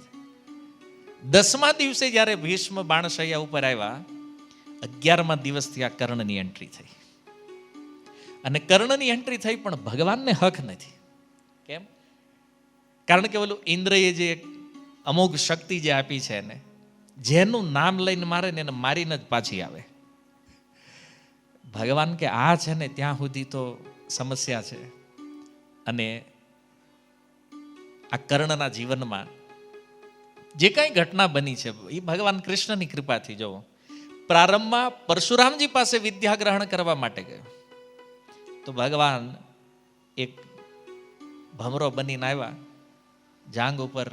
10મા દિવસે જ્યારે ભીષ્મ બાણશૈયા ઉપર આવ્યા, 11મા દિવસથી આ કર્ણની એન્ટ્રી થઈ. અને કર્ણની એન્ટ્રી થઈ પણ ભગવાનને હક નથી. કેમ? કારણ કે ઓલું ઇન્દ્રએ જે અમોઘ શક્તિ જે આપી છે એને, જેનું નામ લઈને મારે ને એને મારીને જ પાછી આવે. ભગવાન કે આ છે ને ત્યાં સુધી તો સમસ્યા છે. અને આ કર્ણના જીવનમાં જે કાંઈ ઘટના બની છે એ ભગવાન કૃષ્ણની કૃપાથી. જોવો, પ્રારંભમાં પરશુરામજી પાસે વિદ્યા ગ્રહણ કરવા માટે ગયો, તો ભગવાન એક ભમરો બનીને આવ્યા, જાંગ ઉપર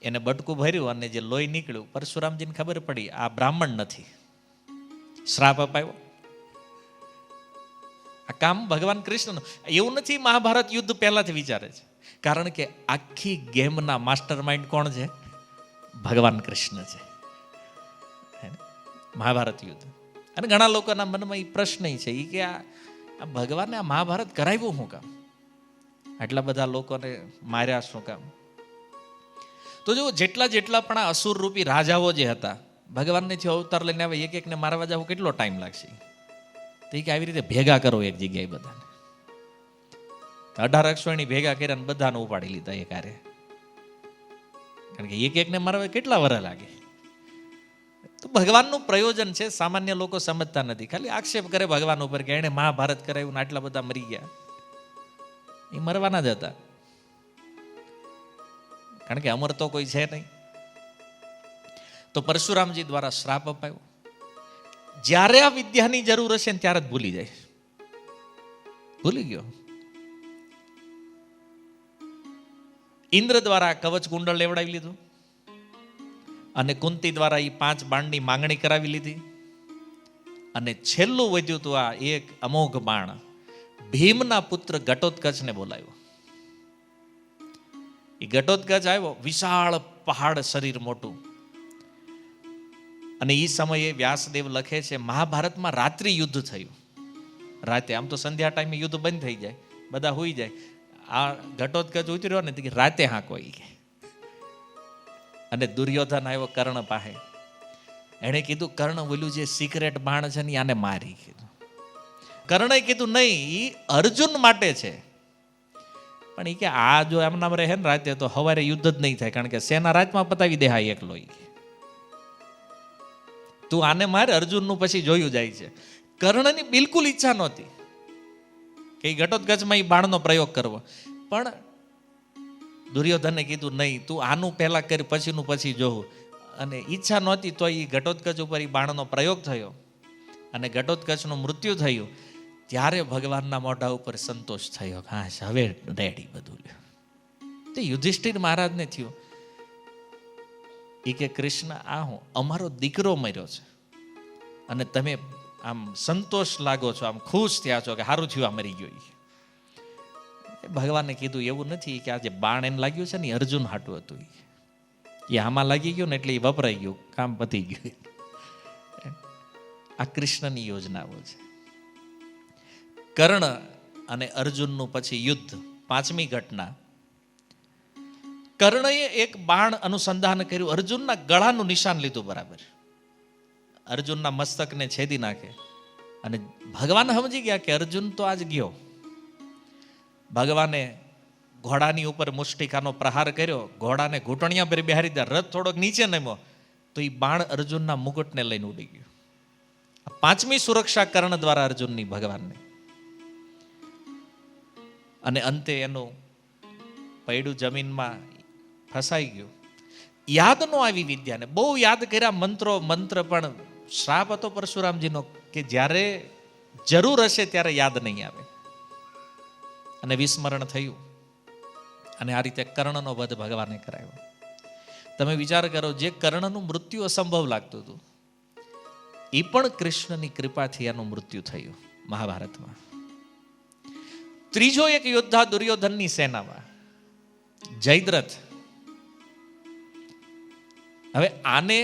એને બટકું ભર્યું અને જે લોહી નીકળ્યું, પરશુરામજીને ખબર પડી આ બ્રાહ્મણ નથી, શ્રાપ અપાયો. આ કામ ભગવાન કૃષ્ણનું. એવું નથી મહાભારત યુદ્ધ પહેલાથી વિચારે છે, કારણ કે આખી ગેમના માસ્ટર માઇન્ડ કોણ છે? ભગવાન કૃષ્ણ છે. મહાભારત યુદ્ધ. અને ઘણા લોકોના મનમાં એ પ્રશ્ન છે એ કે આ ભગવાને આ મહાભારત કરાવ્યું શું કામ? આટલા બધા લોકોને માર્યા શું કામ? તો જો જેટલા પણ આ અસુર રૂપી રાજાઓ જે હતા, ભગવાનને જે અવતાર લઈને આવે, એક એકને મારવા જવું કેટલો ટાઈમ લાગશે? તો એ કે આવી રીતે ભેગા કરો એક જગ્યાએ બધાને. 18 અશ્વની ભેગા કર્યા અને બધાને ઉપાડી લીધા એ કાર્ય. કારણ કે એક એકને મારવા કેટલા વર્ષ લાગે? તો ભગવાનનું પ્રયોજન છે, સામાન્ય લોકો સમજતા નથી. ખાલી આક્ષેપ કરે ભગવાન ઉપર કે એને મહાભારત કરાવ્યું ને આટલા બધા મરી ગયા. એ મરવાના જ હતા, કારણ કે અમર તો કોઈ છે નહીં. તો પરશુરામજી દ્વારા શ્રાપ અપાયો. જ્યારે આ વિદ્યાની જરૂર હશે ને ત્યારે જ ભૂલી જાય. ભૂલી ગયો. ઇન્દ્ર દ્વારા કવચ કુંડળ લેવડાવી લીધું અને કુંતી દ્વારા એ 5 બાણની માંગણી કરાવી લીધી. અને છેલ્લું વધ્યું હતું આ એક અમોઘ બાણ. ભીમના પુત્ર ઘટોત્કચને બોલાવ્યો. એ ઘટોત્કચ આવ્યો, વિશાળ પહાડ શરીર મોટું. અને એ સમયે વ્યાસદેવ લખે છે મહાભારતમાં રાત્રિ યુદ્ધ થયું. રાતે, આમ તો સંધ્યા ટાઈમે યુદ્ધ બંધ થઈ જાય, બધા હોઈ જાય. આ ઘટોત્કચ ઉતર્યો ને રાતે હાંકો કે. અને દુર્યોધન આવ્યો કર્ણ પાસે. એણે કીધું કર્ણ ઓલું જે સિક્રેટ બાણ છે ને આને મારી કીધું. કર્ણે કીધું નહીં, એ અર્જુન માટે છે. પણ એ કે આ જો એમનામ રહે ને રાતે તો સવારે યુદ્ધ જ નહીં થાય, કારણ કે સેના રાતમાં પતાવી દે હા એકલો. તું આને મારે, અર્જુનનું પછી જોયું જાય છે. કર્ણની બિલકુલ ઈચ્છા નહોતી કે ઘટોત્કચમાં એ બાણનો પ્રયોગ કરવો. પણ દુર્યોધને કીધું નહીં, તું આનું પહેલા કરી પછીનું પછી જોવું. અને ઈચ્છા નહોતી તો એ ઘટોત્કચ ઉપર એ બાણનો પ્રયોગ થયો અને ઘટોત્કચનું મૃત્યુ થયું. ત્યારે ભગવાનના મોઢા ઉપર સંતોષ થયો, હા હવે રેડી બધું. તે યુધિષ્ઠિર મહારાજને થયું એ કે કૃષ્ણ આ હું અમારો દીકરો મર્યો છે અને તમે આમ સંતોષ લાગો છો, આમ ખુશ થયા છો કે સારું થયું આ મરી ગયો. ભગવાને કીધું એવું નથી કે આ જે બાણ એને લાગ્યું છે ને અર્જુન હાટું હતું. એ આમાં લાગી ગયું ને એટલે એ વપરાઈ ગયું, કામ પતી ગયું. આ કૃષ્ણની યોજનાઓ છે. કર્ણ અને અર્જુનનું પછી યુદ્ધ, 5મી ઘટના. કર્ણએ એક બાણ અનુસંધાન કર્યું, અર્જુનના ગળાનું નિશાન લીધું બરાબર, અર્જુનના મસ્તકને છેદી નાખે. અને ભગવાન સમજી ગયા કે અર્જુન તો આજ ગયો. ભગવાને ઘોડાની ઉપર મુષ્ટિકાનો પ્રહાર કર્યો, ઘોડાને ઘૂંટણિયા પર બેહારી દીધા, રથ થોડોક નીચે નમ્યો તો એ બાણ અર્જુનના મુકુટને લઈને ઉડી ગયું. 5મી સુરક્ષા કર્ણ દ્વારા અર્જુનની ભગવાનને. અને અંતે એનું પૈડું જમીનમાં ફસાઈ ગયું. યાદ નો આવી વિદ્યાને, બહુ યાદ કર્યા મંત્ર, પણ શ્રાપ હતો પરશુરામજીનો કે જ્યારે જરૂર હશે ત્યારે યાદ નહીં આવે. અને વિસ્મરણ થયું અને આ રીતે કર્ણનો વધ ભગવાને કરાવ્યો. તમે વિચાર કરો, જે કર્ણનું મૃત્યુ અસંભવ લાગતું હતું એ પણ કૃષ્ણની કૃપાથી એનું મૃત્યુ થયું મહાભારતમાં. ત્રીજો એક યોદ્ધા દુર્યોધનની સેનામાં, જયદ્રથ. હવે આને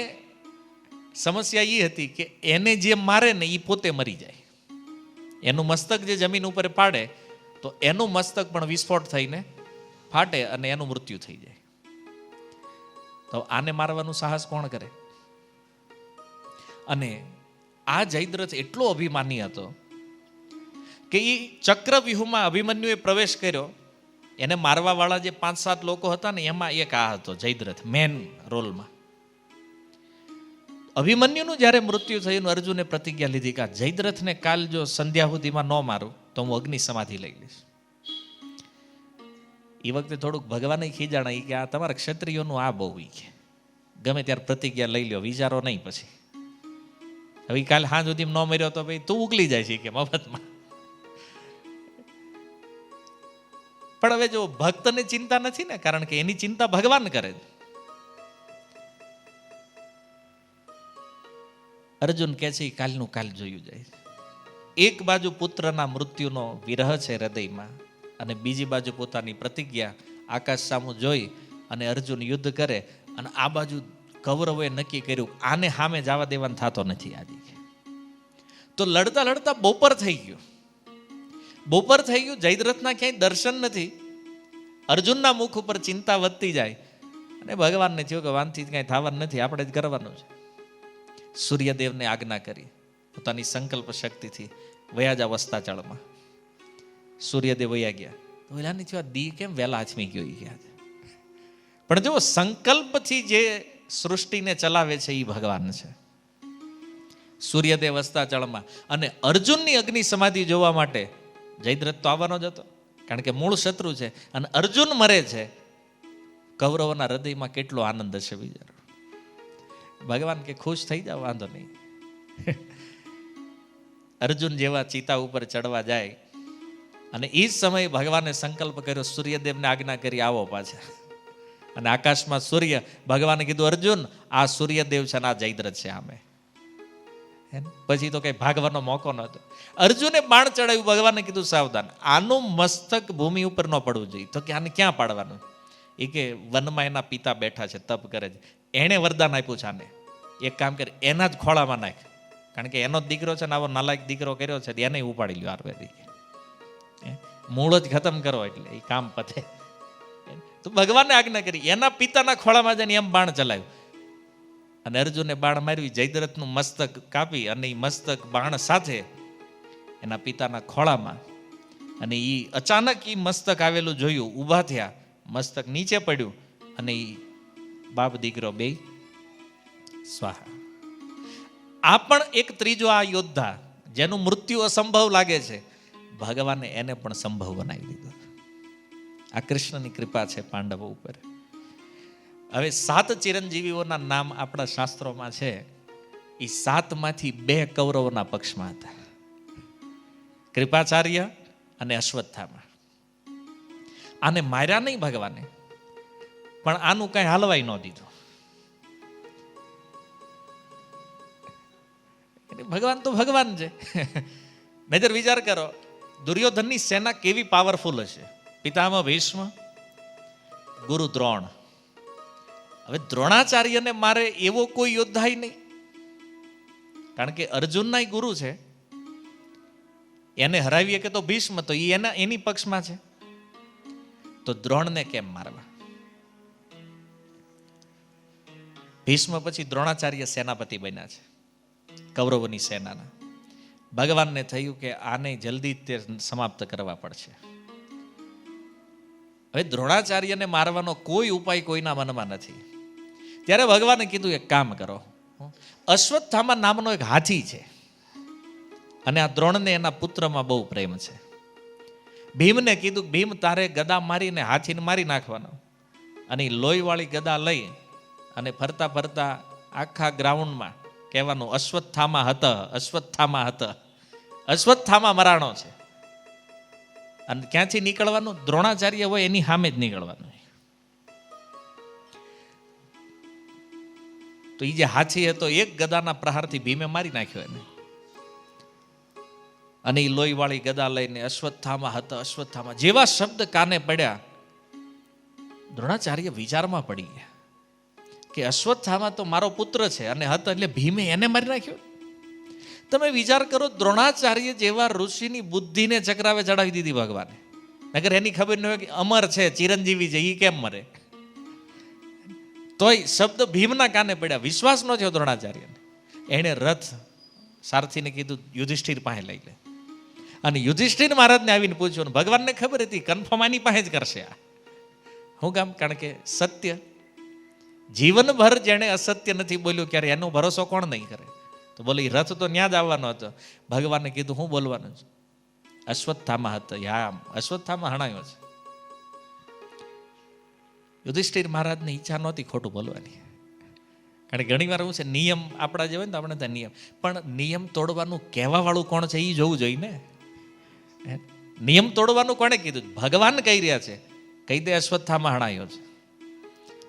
સમસ્યા એ હતી કે એને જે મારે ને એ પોતે મરી જાય. એનું મસ્તક જે જમીન ઉપર પાડે તો એનું મસ્તક પણ વિસ્ફોટ થઈને ફાટે અને એનું મૃત્યુ થઈ જાય. તો આને મારવાનું સાહસ કોણ કરે? અને આ જયદ્રથ એટલો અભિમાની હતો કે એ ચક્રવ્યૂહમાં અભિમન્યુએ પ્રવેશ કર્યો. એને મારવા વાળા જે 5-7 લોકો હતા ને એમાં એક આ હતો જયદ્રથ, મેન રોલમાં. અભિમન્યુનું જ્યારે મૃત્યુ થયું, અર્જુને પ્રતિજ્ઞા લીધી કે જયદ્રથને કાલ જો સંધ્યા સુધીમાં ન મારું તો હું અગ્નિ સમાધિ લઈ લઈશ. એ વખતે થોડુંક ભગવાને ખીજાણા કે આ તમારા ક્ષત્રિયોનું આ બહુ કે ગમે ત્યારે પ્રતિજ્ઞા લઈ લો, વિચારો નહીં પછી. હવે કાલે હાં સુધી ન મર્યો તો ભાઈ તું ઉગલી જાય છે કે મફતમાં. પણ હવે જો ભક્તને ચિંતા નથી ને, કારણ કે એની ચિંતા ભગવાન કરે છે. અર્જુન કહે છે કાલનું કાલ જોયું જાય. એક બાજુ પુત્રના મૃત્યુનો વિરહ છે હૃદયમાં, અને બીજી બાજુ પોતાની પ્રતિજ્ઞા આકાશ સામું જોઈ અને અર્જુન યુદ્ધ કરે. અને આ બાજુ કૌરવોએ નક્કી કર્યું આને સામે જવા દેવાનું થતો નથી આજે. તો લડતા લડતા બપોર થઈ ગયું. બપોર થઈ ગયું, જયદ્રથના ક્યાંય દર્શન નથી. અર્જુનના મુખ ઉપર ચિંતા વધતી જાય અને ભગવાનને થયું કે વાંથી કાંઈ થવાનું નથી, આપણે જ કરવાનું છે. સૂર્યદેવને આજ્ઞા કરી, પોતાની સંકલ્પ શક્તિથી વયા જા વસ્તાચળમાં. સૂર્યદેવ વયા ગયા. ઓલાની થયું દી કેમ વહેલા આચમી ગયો એ ગયા. પણ જો સંકલ્પથી જે સૃષ્ટિને ચલાવે છે એ ભગવાન છે. સૂર્યદેવ વસ્તાચળમાં, અને અર્જુનની અગ્નિ સમાધિ જોવા માટે જયદ્રથ તો આવવાનો જ હતો, કારણ કે મૂળ શત્રુ છે. અને અર્જુન મરે છે, કૌરવોના હૃદયમાં કેટલો આનંદ હશે વિચારો. ભગવાન કે ખુશ થઈ જાવ, વાંધો નહીં. અર્જુન જેવા ચિતા ઉપર ચડવા જાય અને એ જ સમયે ભગવાને સંકલ્પ કર્યો, સૂર્યદેવને આજ્ઞા કરી આવો પાછા. અને આકાશમાં સૂર્ય, ભગવાને કીધું અર્જુન આ સૂર્યદેવ છે અને આ જયદ્રથ છે આમે. પછી તો કઈ ભાગવાનો મોકો નહોતો. અર્જુને બાણ ચડાવ્યું, ભગવાને કીધું સાવધાન, આનું મસ્તક ભૂમિ ઉપર ન પડવું જોઈએ. તો કે આને ક્યાં પાડવાનું? એ કે વનમાં એના પિતા બેઠા છે, તપ કરે છે, એણે વરદાન આપ્યું છે આને, એક કામ કરે એના જ ખોળામાં નાખ, કારણ કે એનો જ દીકરો છે ને આવો નાલાયક દીકરો કર્યો છે, એને ઉપાડી લ્યો આયુર્વેદિક. મૂળ જ ખતમ કરો એટલે એ કામ પતે. તો ભગવાને આજ્ઞા કરી, એના પિતાના ખોળામાં જઈને એમ બાણ ચલાવ્યું. અને અર્જુને બાણ માર્યું, જયદ્રથનું મસ્તક કાપી અને એ મસ્તક બાણ સાથે એના પિતાના ખોળામાં. અને એ અચાનક એ મસ્તક આવેલું જોયું, ઊભા થયા, મસ્તક નીચે પડ્યું અને એ બાપ દીકરો બે સ્વાહા. આ પણ એક ત્રીજો આ યોદ્ધા જેનું મૃત્યુ અસંભવ લાગે છે, ભગવાને એને પણ સંભવ બનાવી દીધો. આ કૃષ્ણની કૃપા છે પાંડવો ઉપર. હવે 7 ચિરંજીવીઓના નામ આપણા શાસ્ત્રોમાં છે. એ 7માંથી 2 કૌરવોના પક્ષમાં હતા, કૃપાચાર્ય અને અશ્વત્થામા. આને માર્યા નહીં ભગવાને, પણ આનું કઈ હાલવાય ન દીધું. ભગવાન તો ભગવાન છે. નજર વિચાર કરો, દુર્યોધનની સેના કેવી પાવરફુલ હશે. પિતામહ ભીષ્મ, ગુરુ દ્રોણ. હવે દ્રોણાચાર્યને મારે એવો કોઈ યોદ્ધાય નહીં, કારણ કે અર્જુનના ગુરુ છે. એને હરાવીએ કે તો ભીષ્મ, તો એની પક્ષમાં છે. તો દ્રોણને કેમ મારવા? ભીષ્મ પછી દ્રોણાચાર્ય સેનાપતિ બન્યા છે કૌરવોની સેનાના. ભગવાનને થયું કે આને જલ્દી તે સમાપ્ત કરવા પડશે. હવે દ્રોણાચાર્યને મારવાનો કોઈ ઉપાય કોઈના મનમાં નથી. ત્યારે ભગવાને કીધું એક કામ કરો, અશ્વત્થામા નામનો એક હાથી છે, અને આ દ્રોણને એના પુત્રમાં બહુ પ્રેમ છે. ભીમને કીધું ભીમ તારે ગદા મારીને હાથીને મારી નાખવાનો, અને લોહીવાળી ગદા લઈ અને ફરતા ફરતા આખા ગ્રાઉન્ડમાં કહેવાનું અશ્વત્થામા હતા, અશ્વત્થામા હતા, અશ્વત્થામા મરાણો છે. અને ક્યાંથી નીકળવાનું? દ્રોણાચાર્ય હોય એની સામે જ નીકળવાનું. તો એ જે હાથી હતો, એક ગદાના પ્રહારથી ભીમે મારી નાખ્યો એને. અને એ લોહીવાળી ગદા લઈને અશ્વત્થામા હતા, અશ્વત્થામા જેવા શબ્દ કાને પડ્યા, દ્રોણાચાર્ય વિચારમાં પડી ગયા કે અશ્વત્થામા તો મારો પુત્ર છે અને હતો એટલે ભીમે એને મારી નાખ્યો. તમે વિચાર કરો, દ્રોણાચાર્ય જેવા ઋષિની બુદ્ધિને ચક્રાવે ચડાવી દીધી ભગવાને. નગર એની ખબર ન હોય કે અમર છે, ચિરંજીવી છે, એ કેમ મરે? તોય શબ્દ ભીમના કાને પડ્યા, વિશ્વાસ ન થયો દ્રોણાચાર્યને. એણે રથ સારથીને કીધું યુધિષ્ઠિર પાસે લઈ લે. અને યુધિષ્ઠિર મહારાજને આવીને પૂછ્યું, ભગવાનને ખબર હતી કન્ફર્મ આની પાસે જ કરશે આ. હું કામ? કારણ કે સત્ય, જીવનભર જેણે અસત્ય નથી બોલ્યું ક્યારે એનો ભરોસો કોણ નહીં કરે? તો બોલે રથ તો ન્યા જ આવવાનો હતો. ભગવાને કીધું હું બોલવાનું છું? અશ્વત્થામા હતો. યામ અશ્વત્થામા હણાયો છે. યુધિષ્ઠિર મહારાજની ઈચ્છા નહોતી ખોટું બોલવાની. કારણ કે ઘણી વાર એવું છે, નિયમ આપણા જે હોય ને તો આપણે ત્યાં નિયમ, પણ નિયમ તોડવાનું કહેવા વાળું કોણ છે એ જોવું જોઈએ ને. નિયમ તોડવાનું કોણે કીધું? ભગવાન કહી રહ્યા છે, કહી દે અશ્વત્થામા હણાયો છે.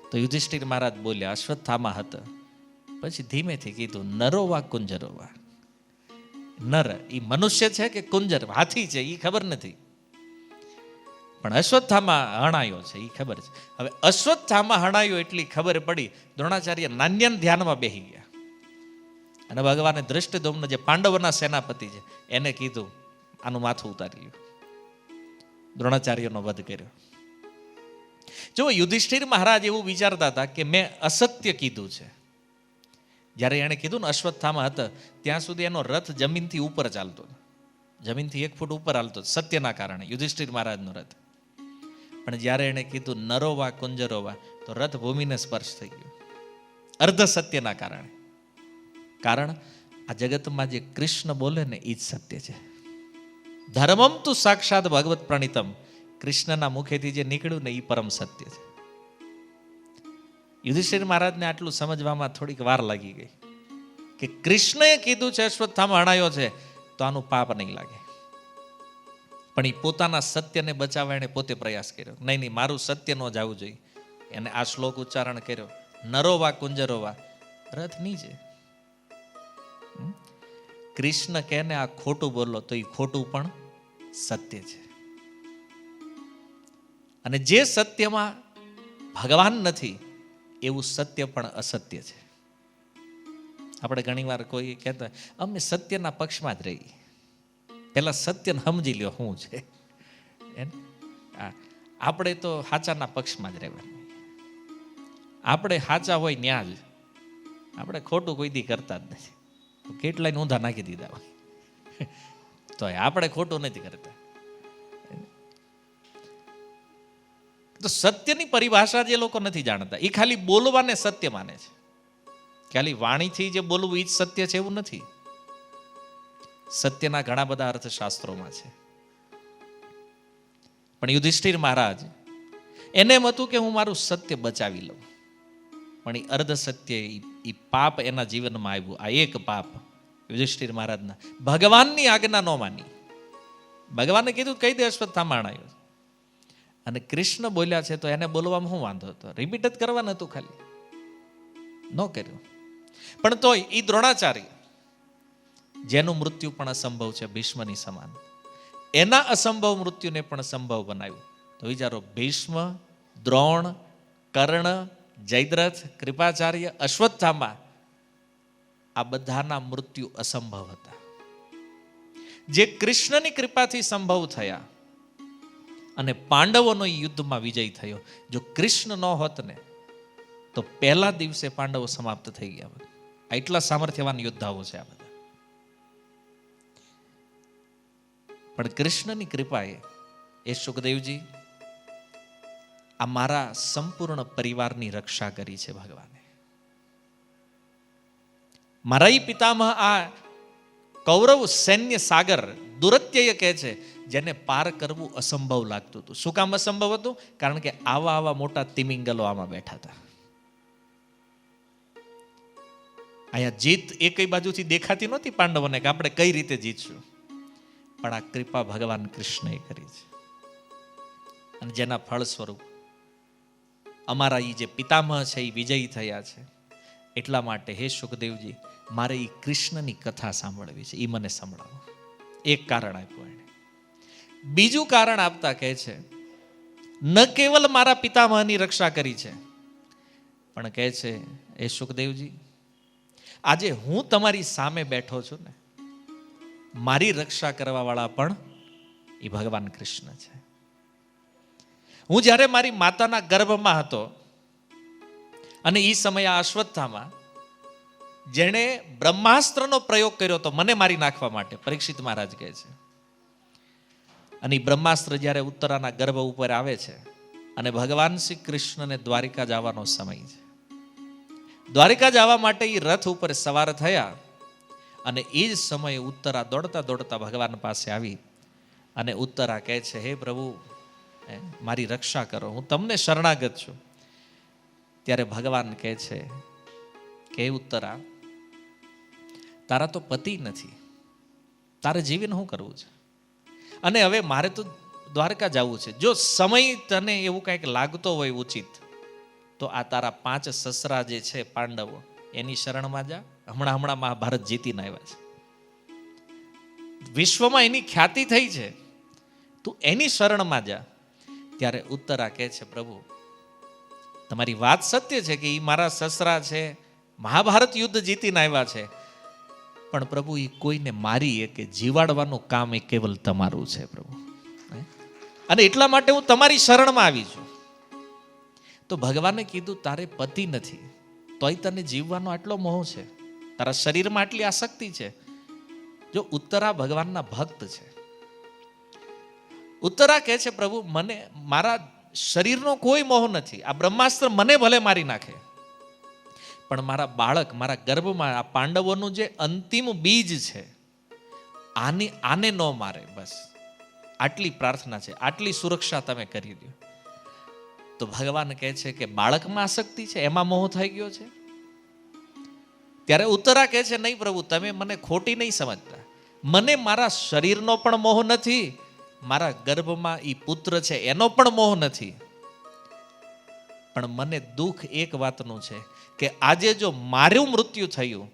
તો યુધિષ્ઠિર મહારાજ બોલ્યા અશ્વત્થામા હતા. પછી ધીમેથી કીધું નરોવા કુંજરોવા. નર એ મનુષ્ય છે કે કુંજર હાથી છે એ ખબર નથી, પણ અશ્વત્થામા હણાયો છે એ ખબર છે. હવે અશ્વત્થામા હણાયો એટલી ખબર પડી, દ્રોણાચાર્ય નાન્યન ધ્યાનમાં બેસી ગયા. અને ભગવાને ધૃષ્ટદ્યુમ્ન જે પાંડવોના સેનાપતિ છે એને કીધું આનું માથું ઉતારી લ્યું. દ્રોણાચાર્યનો વધ કર્યો. જો યુધિષ્ઠિર મહારાજ એવું વિચારતા હતા કે મેં અસત્ય કીધું છે. જ્યારે એણે કીધું ને અશ્વત્થામા હતા, ત્યાં સુધી એનો રથ જમીનથી ઉપર ચાલતો, જમીનથી 1 ફૂટ ઉપર હાલતો, સત્યના કારણે યુધિષ્ઠિર મહારાજનો રથ. પણ જ્યારે એણે કીધું નરોવા કુંજરોવા, તો રથ ભૂમિને સ્પર્શ થઈ ગયો, અર્ધ સત્યના કારણે. કારણ આ જગતમાં જે કૃષ્ણ બોલે ને એ જ સત્ય છે. ધર્મમ તું સાક્ષાત ભગવત પ્રણીતમ, કૃષ્ણના મુખેથી જે નીકળ્યું ને એ પરમ સત્ય છે. યુધિષ્ઠિર મહારાજને આટલું સમજવામાં થોડીક વાર લાગી ગઈ કે કૃષ્ણએ કીધું છે અશ્વત્થામા હણાયો છે તો આનું પાપ નહીં લાગે. પણ એ પોતાના સત્યને બચાવવા એને પોતે પ્રયાસ કર્યો. નહીં, મારું સત્ય ન જવું જોઈએ. એને આ શ્લોક ઉચ્ચારણ કર્યો, નરોવા કુંજરોવા, રથ નીચે. કૃષ્ણ કહે ને આ ખોટું બોલો તો એ ખોટું પણ સત્ય છે. અને જે સત્યમાં ભગવાન નથી એવું સત્ય પણ અસત્ય છે. આપણે ઘણીવાર કોઈ કહેતા અમે સત્યના પક્ષમાં જ રહી, પેલા સત્યને સમજી લ્યો શું છે. આપણે તો સાચાના પક્ષમાં જ રહેવાનું. આપણે સાચા હોય ન્યા જ, આપણે ખોટું કોઈ દી કરતા જ નથી. કેટલાય ઊંધા નાખી દીધા હોય તો આપણે ખોટું નથી કરતા. તો સત્યની પરિભાષા જે લોકો નથી જાણતા, એ ખાલી બોલવાને સત્ય માને છે. ખાલી વાણીથી જે બોલવું એ જ સત્ય છે એવું નથી. સત્યના ઘણા બધા અર્થશાસ્ત્રોમાં છે. પણ યુધિષ્ઠિર મહારાજ એને એમ હતું કે હું મારું સત્ય બચાવી લઉં, પણ એ અર્ધ સત્ય, એ પાપ એના જીવનમાં આવ્યું. આ એક પાપ યુધિષ્ઠિર મહારાજના, ભગવાનની આજ્ઞા ન માની. ભગવાને કીધું કહી દે અશ્વત્થામા હણાયો. અને કૃષ્ણ બોલ્યા છે તો એને બોલવામાં શું વાંધો હતો? રિપીટ જ કરવાનું હતું, ખાલી ન કર્યું. પણ તોય એ દ્રોણાચાર્ય જેનું મૃત્યુ પણ અસંભવ છે, ભીષ્મની સમાન, એના અસંભવ મૃત્યુને પણ સંભવ બનાવ્યું. તો વિચારો, ભીષ્મ, દ્રોણ, કર્ણ, જયદ્રથ, કૃપાચાર્ય, અશ્વત્થામા, આ બધાના મૃત્યુ અસંભવ હતા. જે કૃષ્ણની કૃપાથી સંભવ થયા અને પાંડવોનો યુદ્ધમાં વિજય થયો. જો કૃષ્ણ ન હોત ને તો પહેલા દિવસે પાંડવો સમાપ્ત થઈ ગયા હોત. એટલા સામર્થ્યવાન યોદ્ધાઓ છે આ બધા. પણ કૃષ્ણની કૃપાએ, એ સુખદેવજી, આ મારા સંપૂર્ણ પરિવારની રક્ષા કરી છે ભગવાને. મારા ઈ પિતામહ આ કૌરવ સૈન્ય સાગર દુરત્યય કહે છે, જેને પાર કરવું અસંભવ લાગતું હતું. શું કામ અસંભવ હતું? કારણ કે આવા મોટા તિમિંગલો આમાં બેઠા હતા. અહીંયા જીત એકઈ બાજુથી દેખાતી નહોતી પાંડવોને કે આપણે કઈ રીતે જીતશું, પણ આ કૃપા ભગવાન કૃષ્ણએ કરી છે. અને જેના ફળ સ્વરૂપ અમારા એ જે પિતામહ છે એ વિજયી થયા છે. એટલા માટે હે સુખદેવજી, મારે એ કૃષ્ણની કથા સાંભળવી છે, એ મને સંભળાવો. એક કારણ આપ્યું એને. બીજું કારણ આપતા કહે છે, ન કેવલ મારા પિતામહની રક્ષા કરી છે, પણ કહે છે, એ સુખદેવજી, આજે હું તમારી સામે બેઠો છું ને, મારી રક્ષા કરવા વાળા પણ એ ભગવાન કૃષ્ણ છે. હું જ્યારે મારી માતાના ગર્ભમાં હતો અને એ સમયે આ અશ્વત્થામાં જેણે બ્રહ્માસ્ત્રનો પ્રયોગ કર્યો હતો મને મારી નાખવા માટે, પરીક્ષિત મહારાજ કહે છે, અને બ્રહ્માસ્ત્ર જ્યારે ઉત્તરાના ગર્ભ ઉપર આવે છે અને ભગવાન શ્રી કૃષ્ણને દ્વારિકા જવાનો સમય છે. દ્વારિકા જવા માટે એ રથ ઉપર સવાર થયા અને એ જ સમયે ઉત્તરા દોડતા દોડતા ભગવાન પાસે આવી અને ઉત્તરા કહે છે, હે પ્રભુ, મારી રક્ષા કરો, હું તમને શરણાગત છું. ત્યારે ભગવાન કહે છે કે ઉત્તરા, તારા તો પતિ નથી, તારે જીવીને શું કરવું છે? અને હવે મારે તો દ્વારકા જવું છે. જો સમય તને એવું કંઈક લાગતો હોય ઉચિત, તો આ તારા 5 સસરા જે છે પાંડવો, એની શરણમાં જા. હમણાં મહાભારત જીતીને આવ્યા છે, વિશ્વમાં એની ખ્યાતિ થઈ છે, તું એની શરણમાં જા. ત્યારે ઉત્તરા કહે છે, પ્રભુ, તમારી વાત સત્ય છે કે એ મારા સસરા છે, મહાભારત યુદ્ધ જીતીને આવ્યા છે, પણ પ્રભુ એ કોઈને મારી કે જીવાડવાનું કામ એ કેવલ તમારું છે પ્રભુ, અને એટલા માટે હું તમારી શરણમાં આવી છું. તો ભગવાને કીધું, તારે પતિ નથી તોય તને જીવવાનો આટલો મોહ છે, તારા શરીરમાં આટલી આસક્તિ છે. જો ઉત્તરા ભગવાનના ભક્ત છે. ઉત્તરા કહે છે, પ્રભુ, મને મારા શરીરનો કોઈ મોહ નથી, આ બ્રહ્માસ્ત્ર મને ભલે મારી નાખે, પણ મારા બાળક, મારા ગર્ભમાં આ પાંડવોનું જે અંતિમ બીજ છે, આને ન મારે. બસ આટલી પ્રાર્થના છે, આટલી સુરક્ષા તમે કરી દો. તો ભગવાન કહે છે કે બાળકમાં આસક્તિ છે, એમાં મોહ થઈ ગયો છે. ત્યારે ઉત્તરા કહે છે, નહીં પ્રભુ, તમે મને ખોટી નહીં સમજતા, મને મારા શરીરનો પણ મોહ નથી, મારા ગર્ભમાં એ પુત્ર છે એનો પણ મોહ નથી, પણ મને દુઃખ એક વાતનું છે કે આજે જો મારું મૃત્યુ થયું,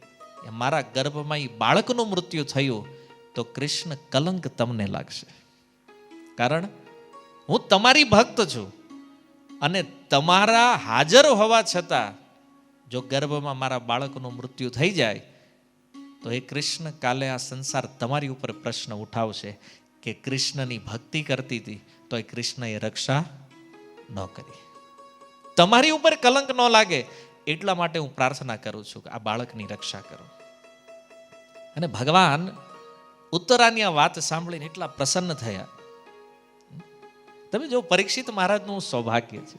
મારા ગર્ભમાં એ બાળકનું મૃત્યુ થયું, તો કૃષ્ણ કલંક તમને લાગશે. કારણ હું તમારી ભક્ત છું, અને તમારા હાજર હોવા છતાં જો ગર્ભમાં મારા બાળકનું મૃત્યુ થઈ જાય, તો એ કૃષ્ણ કાલે આ સંસાર તમારી ઉપર પ્રશ્ન ઉઠાવશે કે કૃષ્ણની ભક્તિ કરતી હતી તો એ કૃષ્ણએ રક્ષા ન કરી. તમારી ઉપર કલંક ન લાગે એટલા માટે હું પ્રાર્થના કરું છું કે આ બાળકની રક્ષા કરો. અને ભગવાન ઉત્તરાની આ વાત સાંભળીને એટલા પ્રસન્ન થયા. તમે જો પરીક્ષિત મહારાજનું સૌભાગ્ય છે,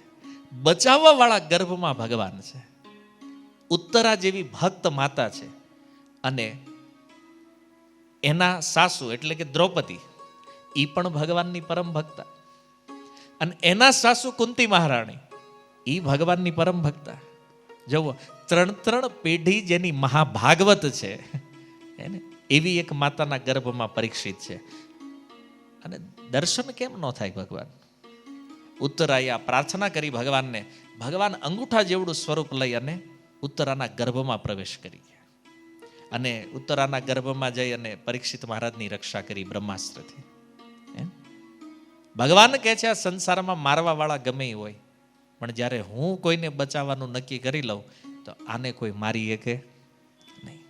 બચાવવા વાળા ગર્ભમાં ભગવાન છે. ઉત્તરા જેવી ભક્ત માતા છે, અને એના સાસુ એટલે કે દ્રૌપદી, એ પણ ભગવાનની પરમ ભક્તા, અને એના સાસુ કુંતી મહારાણી, એ ભગવાનની પરમ ભક્તા. જુઓ, 3 પેઢી જેની મહાભાગવત છે, એવી એક માતાના ગર્ભમાં પરીક્ષિત છે, અને દર્શન કેમ ન થાય ભગવાન? ઉત્તરાએ આ પ્રાર્થના કરી ભગવાનને, ભગવાન અંગૂઠા જેવડું સ્વરૂપ લઈ અને ઉત્તરાના ગર્ભમાં પ્રવેશ કરી ગયા, અને ઉત્તરાના ગર્ભમાં જઈ અને પરીક્ષિત મહારાજની રક્ષા કરી બ્રહ્માસ્ત્રથી. ભગવાન કહે છે, આ સંસારમાં મારવા વાળા ગમે હોય, પણ જ્યારે હું કોઈને બચાવવાનું નક્કી કરી લઉં તો આને કોઈ મારી શકે નહીં.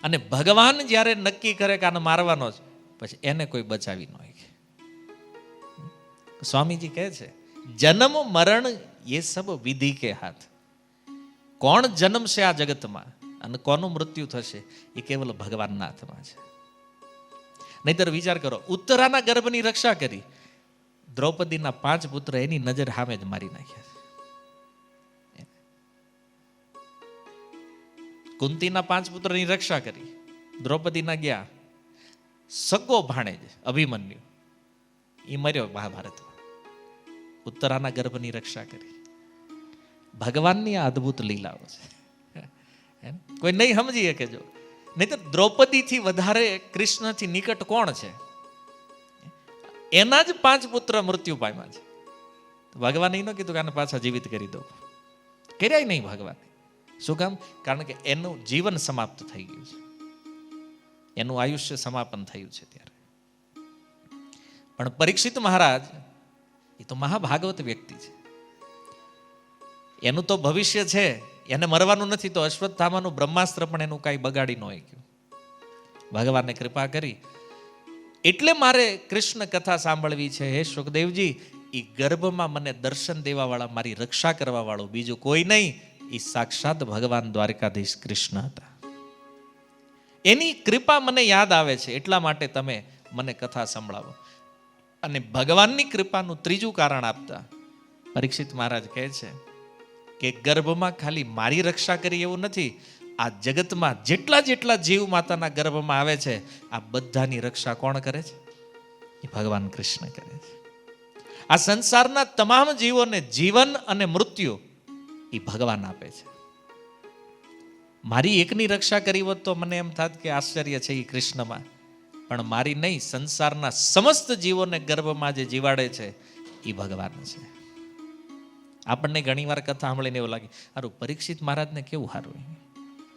અને ભગવાન જ્યારે નક્કી કરે કે આને મારવાનો જ, પછી એને કોઈ બચાવી ન શકે. સ્વામીજી કહે છે, જન્મ મરણ એ સબ વિધિ કે હાથ. કોણ જન્મશે આ જગતમાં અને કોનું મૃત્યુ થશે એ કેવલ ભગવાનના હાથમાં છે. નહીતર વિચાર કરો, ઉત્તરાના ગર્ભની રક્ષા કરી, દ્રૌપદીના 5 પુત્ર એની નજર સામે જ મારી નાખ્યા. કુંતીના 5 પુત્રની રક્ષા કરી, દ્રૌપદીના ગયા. સગો ભાણેજ અભિમન્યુ એ મર્યો મહાભારતમાં. ઉત્તરાના ગર્ભની રક્ષા કરી. ભગવાનની આ અદ્ભુત લીલાઓ છે, કોઈ નહીં સમજી શકે. જો નહીં તો દ્રૌપદીથી વધારે કૃષ્ણથી નિકટ કોણ છે? એના જ 5 પુત્ર મૃત્યુ પામ્યા છે. ભગવાને ન કીધું કે આને પાછા જીવિત કરી દો, કર્યા નહીં ભગવાને. શું કામ? કારણ કે એનું જીવન સમાપ્ત થઈ ગયું છે, એનું આયુષ્ય સમાપન થયું છે ત્યારે. પણ પરીક્ષિત મહારાજ એ તો મહાભાગવત વ્યક્તિ છે, એનું તો ભવિષ્ય છે, એને મરવાનું નથી, તો અશ્વત્થામાનું બ્રહ્માસ્ત્ર પણ એનું કાંઈ બગાડી ન ગયું. ભગવાનને કૃપા કરી એટલે મારે કૃષ્ણ કથા સાંભળવી છે. હે સુખદેવજી, એ ગર્ભમાં મને દર્શન દેવા વાળા, મારી રક્ષા કરવા વાળો બીજું કોઈ નહીં, એ સાક્ષાત ભગવાન દ્વારકાધીશ કૃષ્ણ હતા. એની કૃપા મને યાદ આવે છે, એટલા માટે તમે મને કથા સંભળાવો. અને ભગવાનની કૃપાનું ત્રીજું કારણ આપતા પરીક્ષિત મહારાજ કહે છે કે ગર્ભમાં ખાલી મારી રક્ષા કરી એવું નથી, આ જગતમાં જેટલા જેટલા જીવ માતાના ગર્ભમાં આવે છે, આ બધાની રક્ષા કોણ કરે છે? એ ભગવાન કૃષ્ણ કરે છે. આ સંસારના તમામ જીવોને જીવન અને મૃત્યુ એ ભગવાન આપે છે. મારી એકની રક્ષા કરી હોત તો મને એમ થાત કે આશ્ચર્ય છે એ કૃષ્ણમાં, પણ મારી નહીં, સંસારના સમસ્ત જીવોને ગર્ભમાં જે જીવાડે છે એ ભગવાન છે. આપણને ઘણીવાર કથા સાંભળીને એવું લાગે, સારું પરીક્ષિત મહારાજને કેવું સારું,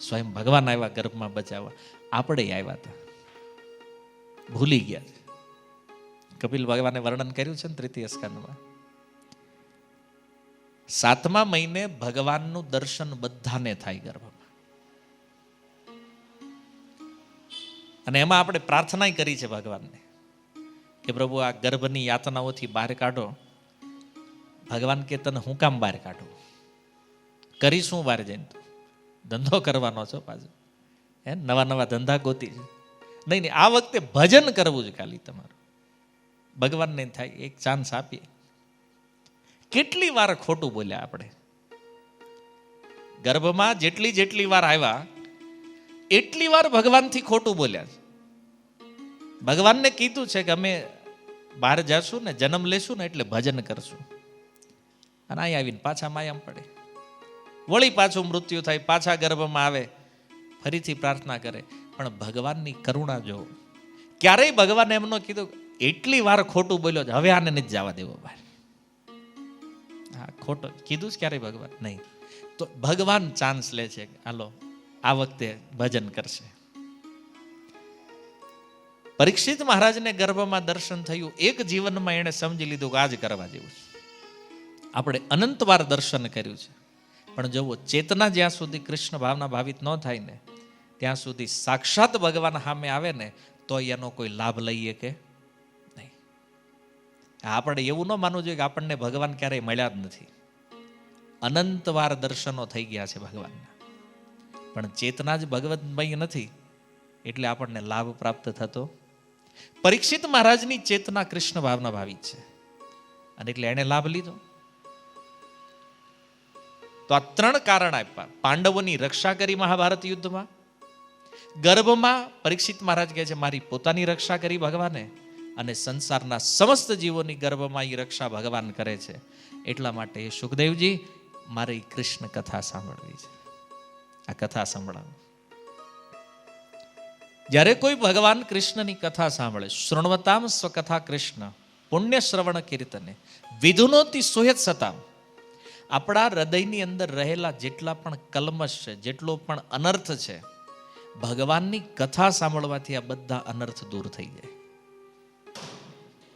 સ્વયં ભગવાન આવ્યા ગર્ભમાં બચાવવા, આપણે આવ્યા હતા, ભૂલી ગયા છે. કપિલ ભગવાને વર્ણન કર્યું છે ને તૃતીય સ્કંદમાં, 7મા મહિને ભગવાનનું દર્શન બધાને થાય ગર્ભમાં. અને એમાં આપણે પ્રાર્થના કરી છે ભગવાનને કે પ્રભુ આ ગર્ભની યાતનાઓથી બહાર કાઢો. ભગવાન કે તને હું કામ બહાર કાઢું, કરીશું બહાર જઈને, ધંધો કરવાનો છો પાછો, હે નવા નવા ધંધા ગોતી છે. નહીં નહીં, આ વખતે ભજન કરવું જ ખાલી તમારું. ભગવાનને થાય એક ચાન્સ આપીએ. કેટલી વાર ખોટું બોલ્યા આપણે ગર્ભમાં, જેટલી જેટલી વાર આવ્યા એટલી વાર ભગવાનથી ખોટું બોલ્યા છે. ભગવાનને કીધું છે કે અમે બહાર જશું ને, જન્મ લેશું ને એટલે ભજન કરશું, અને અહીં આવીને પાછા માયામ પડે, વળી પાછું મૃત્યુ થાય, પાછા ગર્ભમાં આવે, ફરીથી પ્રાર્થના કરે. પણ ભગવાનની કરુણા જો, ક્યારેય ભગવાને એમનો કીધું એટલી વાર ખોટું બોલ્યો છે, હવે આને નથી જવા દેવો બહાર. હા, ખોટો કીધું જ ક્યારેય ભગવાન નહીં. તો ભગવાન ચાન્સ લે છે, હાલો આ વખતે ભજન કરશે. પરીક્ષિત મહારાજને ગર્ભમાં દર્શન થયું, એક જીવનમાં એણે સમજી લીધું કે આજ કરવા જેવું છે. આપણે અનંતવાર દર્શન કર્યું છે, પણ જુઓ ચેતના જ્યાં સુધી કૃષ્ણ ભાવના ભાવિત ન થાય ને, ત્યાં સુધી સાક્ષાત ભગવાન સામે આવે ને તો એનો કોઈ લાભ લઈએ કે નહીં. આપણે એવું ન માનવું જોઈએ કે આપણને ભગવાન ક્યારેય મળ્યા જ નથી. અનંતવાર દર્શનો થઈ ગયા છે ભગવાનના, પણ ચેતના જ ભગવતમય નથી, એટલે આપણને લાભ પ્રાપ્ત થતો. પરીક્ષિત મહારાજની ચેતના કૃષ્ણ ભાવના ભાવિત છે, અને એટલે એને લાભ લીધો. તો આ 3 કારણ આપ્યા. પાંડવોની રક્ષા કરી મહાભારત યુદ્ધમાં, ગર્ભમાં પરીક્ષિત મહારાજ કહે છે મારી પોતાની રક્ષા કરી ભગવાને, અને સંસારના સમસ્ત જીવોની ગર્ભમાં એ રક્ષા ભગવાન કરે છે. એટલા માટે સુખદેવજી મારે કૃષ્ણ કથા સાંભળવી છે, આ કથા સંભળાવો. જ્યારે કોઈ ભગવાન કૃષ્ણની કથા સાંભળે, શૃણવતામ સ્વકથા કૃષ્ણ પુણ્ય શ્રવણ કીર્તને વિધુનોતિ સુયત સતામ. આપણા હૃદયની અંદર રહેલા જેટલા પણ કલ્મશ છે, જેટલો પણ અનર્થ છે, ભગવાનની કથા સાંભળવાથી આ બધા અનર્થ દૂર થઈ જાય.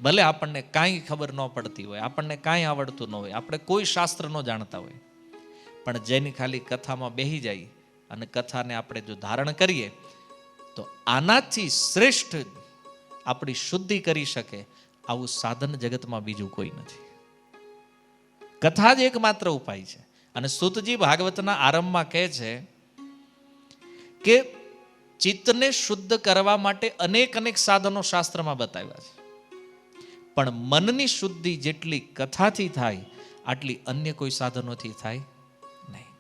ભલે આપણને કાંઈ ખબર ન પડતી હોય, આપણને કાંઈ આવડતું ન હોય, આપણે કોઈ શાસ્ત્ર ન જાણતા હોય, પણ જેની ખાલી કથામાં બેસી જાય અને કથાને આપણે જો ધારણ કરીએ તો આનાથી શ્રેષ્ઠ આપણી શુદ્ધિ કરી શકે આવું સાધન જગતમાં બીજું કોઈ નથી. કથા જ એકમાત્ર ઉપાય છે. અને સૂતજી ભાગવતના આરંભમાં કહે છે કે ચિત્તને શુદ્ધ કરવા માટે અનેક અનેક સાધનો શાસ્ત્રમાં બતાવ્યા છે, પણ મનની શુદ્ધિ જેટલી કથાથી થાય આટલી અન્ય કોઈ સાધનોથી થાય નહીં.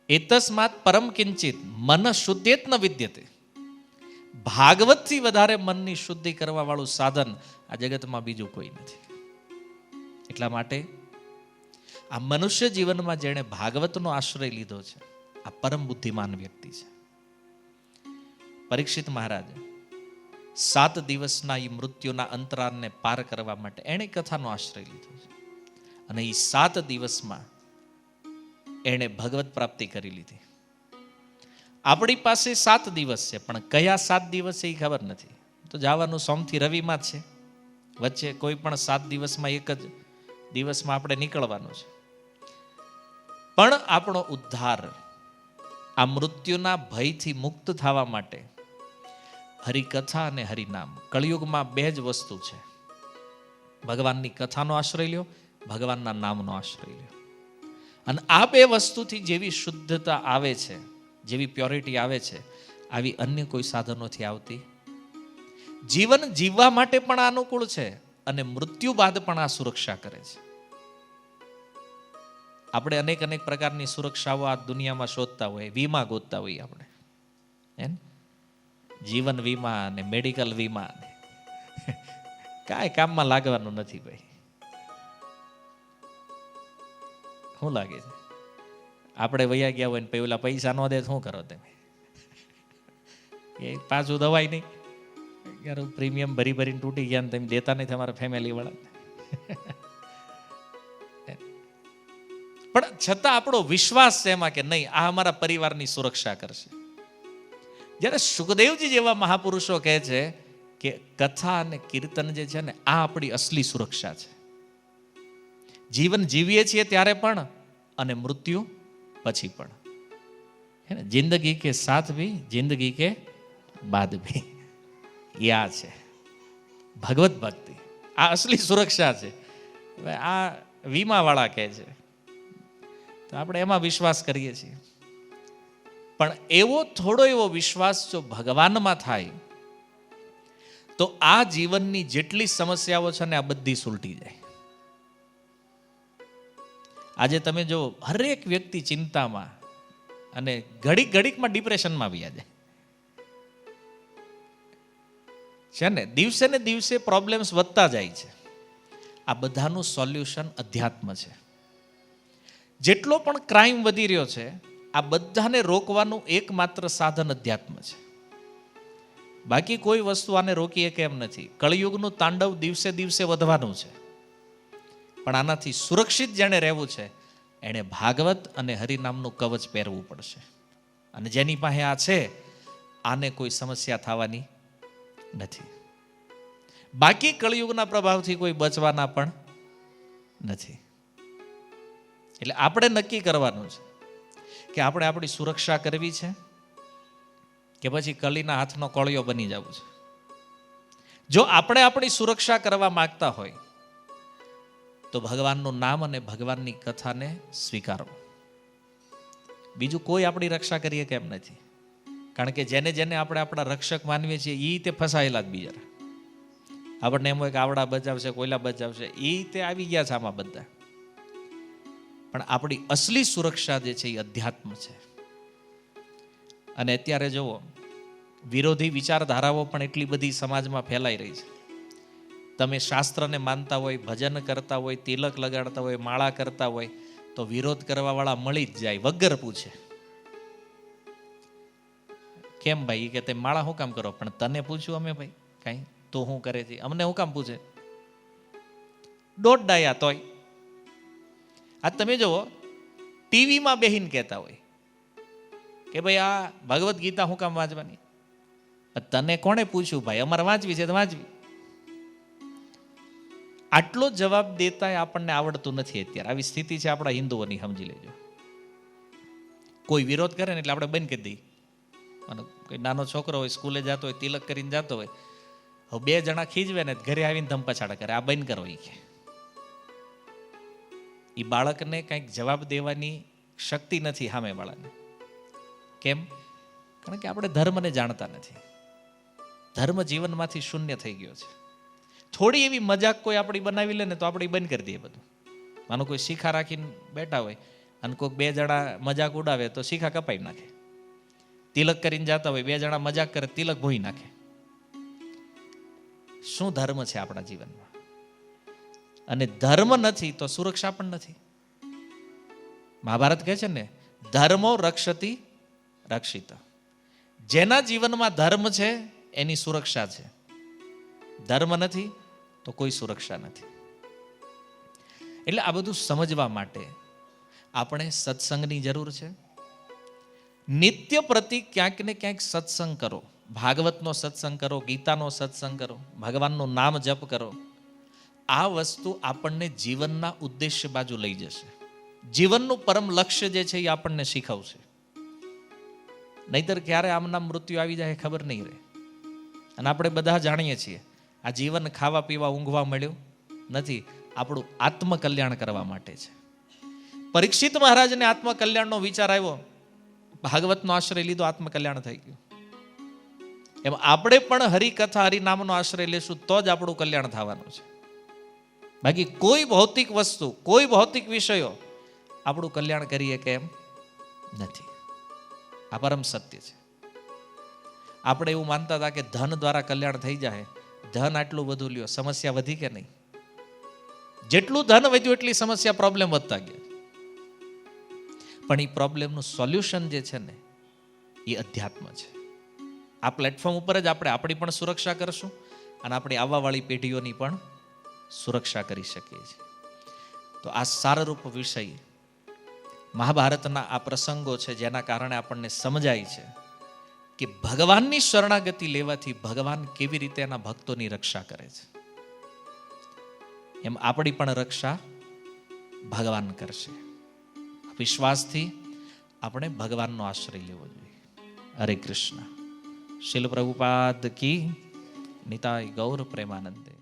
એતસ્માત પરમ કિંચિત મન શુદ્ધેત ન વિદ્યતે. ભાગવતથી વધારે મનની શુદ્ધિ કરવા વાળું સાધન આ જગતમાં બીજું કોઈ નથી. એટલા માટે આ મનુષ્ય જીવનમાં જેણે ભાગવતનો આશ્રય લીધો છે, આ પરમ બુદ્ધિમાન વ્યક્તિ છે. પરીક્ષિત મહારાજ 7 દિવસના એ મૃત્યુના અંતરાલને પાર કરવા માટે એણે કથાનો આશ્રય લીધો છે, અને એ 7 દિવસમાં એણે ભગવત પ્રાપ્તિ કરી લીધી. આપણી પાસે 7 દિવસ છે, પણ કયા 7 દિવસ છે એ ખબર નથી. તો જવાનું સોમથી રવિમાં જ છે, વચ્ચે કોઈ પણ 7 દિવસમાં એક જ દિવસમાં આપણે નીકળવાનું છે. પણ આપણો ઉદ્ધાર આ મૃત્યુના ભયથી મુક્ત થવા માટે હરિકથા અને હરિનામ. કળિયુગમાં 2 જ વસ્તુ છે, ભગવાનની કથાનો આશ્રય લ્યો, ભગવાનના નામનો આશ્રય લ્યો. અને આ 2 વસ્તુથી જેવી શુદ્ધતા આવે છે, જેવી પ્યોરિટી આવે છે, આવી અન્ય કોઈ સાધનોથી આવતી. જીવન જીવવા માટે પણ આ અનુકૂળ છે અને મૃત્યુ બાદ પણ આ સુરક્ષા કરે છે. આપણે અનેક અનેક પ્રકારની સુરક્ષાઓ આ દુનિયામાં શોધતા હોય, વીમા ગોતતા હોઈએ આપણે, એમ જીવન વીમા અને મેડિકલ વીમા કાંઈ કામમાં લાગવાનું નથી ભાઈ. શું લાગે છે? આપણે વયા ગયા હોય ને પેલા પૈસા ન દે શું કરો તમે? એ પાછું દવાય નહીં, યાર પ્રીમિયમ ભરી ભરીને તૂટી ગયા ને તમે દેતા નહીં તમારા ફેમિલી વાળા. પણ છતાં આપણો વિશ્વાસ છે એમાં કે નહીં, આ અમારા પરિવારની સુરક્ષા કરશે. જ્યારે સુખદેવજી જેવા મહાપુરુષો કહે છે કે કથા અને કીર્તન જે છે ને, આ આપણી અસલી સુરક્ષા છે. જીવન જીવીએ છીએ ત્યારે પણ અને મૃત્યુ પછી પણ. હે ને, જિંદગી કે સાથ ભી, જિંદગી કે બાદ ભી. આ છે ભગવત ભક્તિ, આ અસલી સુરક્ષા છે. આ વીમા વાળા કહે છે તો આપણે એમાં વિશ્વાસ કરીએ છીએ. પણ એવો થોડો એવો વિશ્વાસ જો ભગવાનમાં થાય તો આ જીવનની જેટલી સમસ્યાઓ છે ને આ બધી સુલટી જાય. આજે તમે જો હરેક વ્યક્તિ ચિંતામાં અને ઘડીક ઘડીકમાં ડિપ્રેશનમાં આવી જાય છે ને, દિવસે ને દિવસે પ્રોબ્લેમ્સ વધતા જાય છે. આ બધાનું સોલ્યુશન અધ્યાત્મ છે. જેટલો પણ ક્રાઇમ વધી રહ્યો છે, આ બધાને રોકવાનું એકમાત્ર સાધન અધ્યાત્મ છે. બાકી કોઈ વસ્તુ આને રોકીએ કેમ નથી. કળિયુગનું તાંડવ દિવસે દિવસે વધવાનું છે, પણ આનાથી સુરક્ષિત જેણે રહેવું છે એણે ભાગવત અને હરિનામનું કવચ પહેરવું પડશે. અને જેની પાસે આ છે આને કોઈ સમસ્યા થવાની નથી. બાકી કળિયુગના પ્રભાવથી કોઈ બચવાના પણ નથી. એટલે આપણે નક્કી કરવાનું છે કે આપણે આપણી સુરક્ષા કરવી છે કે પછી કલીના હાથનો કોળિયો બની જવું છે. જો આપણે આપણી સુરક્ષા કરવા માંગતા હોય તો ભગવાનનું નામ અને ભગવાનની કથાને સ્વીકારો. બીજું કોઈ આપણી રક્ષા કરીએ કેમ નથી. કારણ કે જેને જેને આપણે આપણા રક્ષક માનીએ છીએ એ તે ફસાયેલા જ બીજા. આપણને એમ હોય કે આવડા બચાવશે, કોયલા બચાવશે, એ તે આવી ગયા છે આમાં બધા. પણ આપણી અસલી સુરક્ષા જે છે એ અધ્યાત્મ છે. અને અત્યારે જુઓ, વિરોધી વિચારધારાઓ પણ એટલી બધી સમાજમાં ફેલાઈ રહી છે. તમે શાસ્ત્રને માનતા હોય, ભજન કરતા હોય, તિલક લગાડતા હોય, માળા કરતા હોય તો વિરોધ કરવાવાળા મળી જ જાય વગર પૂછે. કેમ ભાઈ કે તમે માળા શું કામ કરો? પણ તને પૂછ્યું અમે ભાઈ કાંઈ, તો શું કરે છે અમને શું કામ પૂછે? દોઢ ડાયા તોય. આ તમે જુઓ, ટીવીમાં બેહીને કહેતા હોય કે ભાઈ આ ભગવદ્ ગીતા શું કામ વાંચવાની? તને કોણે પૂછ્યું ભાઈ? અમારે વાંચવી છે તો વાંચવી. આટલો જવાબ દેતા આપણને આવડતું નથી અત્યારે. આવી સ્થિતિ છે આપણા હિન્દુઓની, સમજી લેજો. કોઈ વિરોધ કરે ને એટલે આપણે બંધ કરી દઈએ. અને કોઈ નાનો છોકરો હોય, સ્કૂલે જતો હોય, તિલક કરીને જતો હોય, હવે 2 જણા ખીજવે ને ઘરે આવીને ધમપછાડા કરે, આ બંધ કરો. એ બાળકને કંઈક જવાબ દેવાની શક્તિ નથી સામે વાળાને. કેમ? કારણ કે આપણે ધર્મને જાણતા નથી. ધર્મ જીવનમાંથી શૂન્ય થઈ ગયો છે. થોડી એવી મજાક કોઈ આપણી બનાવી લે ને તો આપણે બંધ કરી દઈએ બધું. માનો કોઈ શીખા રાખીને બેઠા હોય અને કોઈક 2 જણા મજાક ઉડાવે તો શીખા કપાઈ નાખે. તિલક કરીને જતા હોય, 2 જણા મજાક કરે, તિલક ભૂઈ નાખે. શું ધર્મ છે આપણા જીવનમાં? અને ધર્મ નથી તો સુરક્ષા પણ નથી. મહાભારત કહે છે ને, ધર્મો રક્ષતી રક્ષિત. જેના જીવનમાં ધર્મ છે એની સુરક્ષા છે. ધર્મ નથી તો કોઈ સુરક્ષા નથી. એટલે આ બધું સમજવા માટે આપણે સત્સંગની જરૂર છે. નિત્ય પ્રતિ ક્યાંક ને ક્યાંક સત્સંગ કરો. ભાગવતનો સત્સંગ કરો, ગીતાનો સત્સંગ કરો, ભગવાનનું નામ જપ કરો. આ વસ્તુ આપણને જીવનના ઉદ્દેશ્ય બાજુ લઈ જશે. જીવનનું પરમ લક્ષ્ય જે છે એ આપણને શીખવશે. નહીતર ક્યારે આમના મૃત્યુ આવી જાય ખબર નહીં રહે. અને આપણે બધા જાણીએ છીએ આ જીવન ખાવા પીવા ઊંઘવા મળ્યું નથી, આપણું આત્મકલ્યાણ કરવા માટે છે. પરીક્ષિત મહારાજને આત્મકલ્યાણનો વિચાર આવ્યો, ભાગવતનો આશ્રય લીધો, આત્મકલ્યાણ થઈ ગયું. એમ આપણે પણ હરિકથા હરિનામનો આશ્રય લેશું તો જ આપણું કલ્યાણ થવાનું છે. બાકી કોઈ ભૌતિક વસ્તુ, કોઈ ભૌતિક વિષયો આપણું કલ્યાણ કરીએ કે એમ નથી. આ પરમ સત્ય છે. આપણે એવું માનતા હતા કે ધન દ્વારા કલ્યાણ થઈ જાય. ધન આટલું બધું લ્યો, સમસ્યા વધી કે નહીં? જેટલું ધન વધ્યું એટલી સમસ્યા, પ્રોબ્લેમ વધતા ગયા. પણ એ પ્રોબ્લેમનું સોલ્યુશન જે છે ને એ અધ્યાત્મ છે. આ પ્લેટફોર્મ ઉપર જ આપણે આપણી પણ સુરક્ષા કરશું અને આપણી આવવાવાળી પેઢીઓની પણ સુરક્ષા કરી શકીએ છીએ. તો આ સારરૂપ વિષય મહાભારતના આ પ્રસંગો છે જેના કારણે આપણને સમજાય છે કે ભગવાનની શરણાગતિ લેવાથી ભગવાન કેવી રીતે એના ભક્તોની રક્ષા કરે છે. એમ આપણી પણ રક્ષા ભગવાન કરશે. વિશ્વાસથી આપણે ભગવાનનો આશ્રય લેવો જોઈએ. હરે કૃષ્ણ. શીલ પ્રભુપાદ કી. નિતાય ગૌર પ્રેમાનંદે.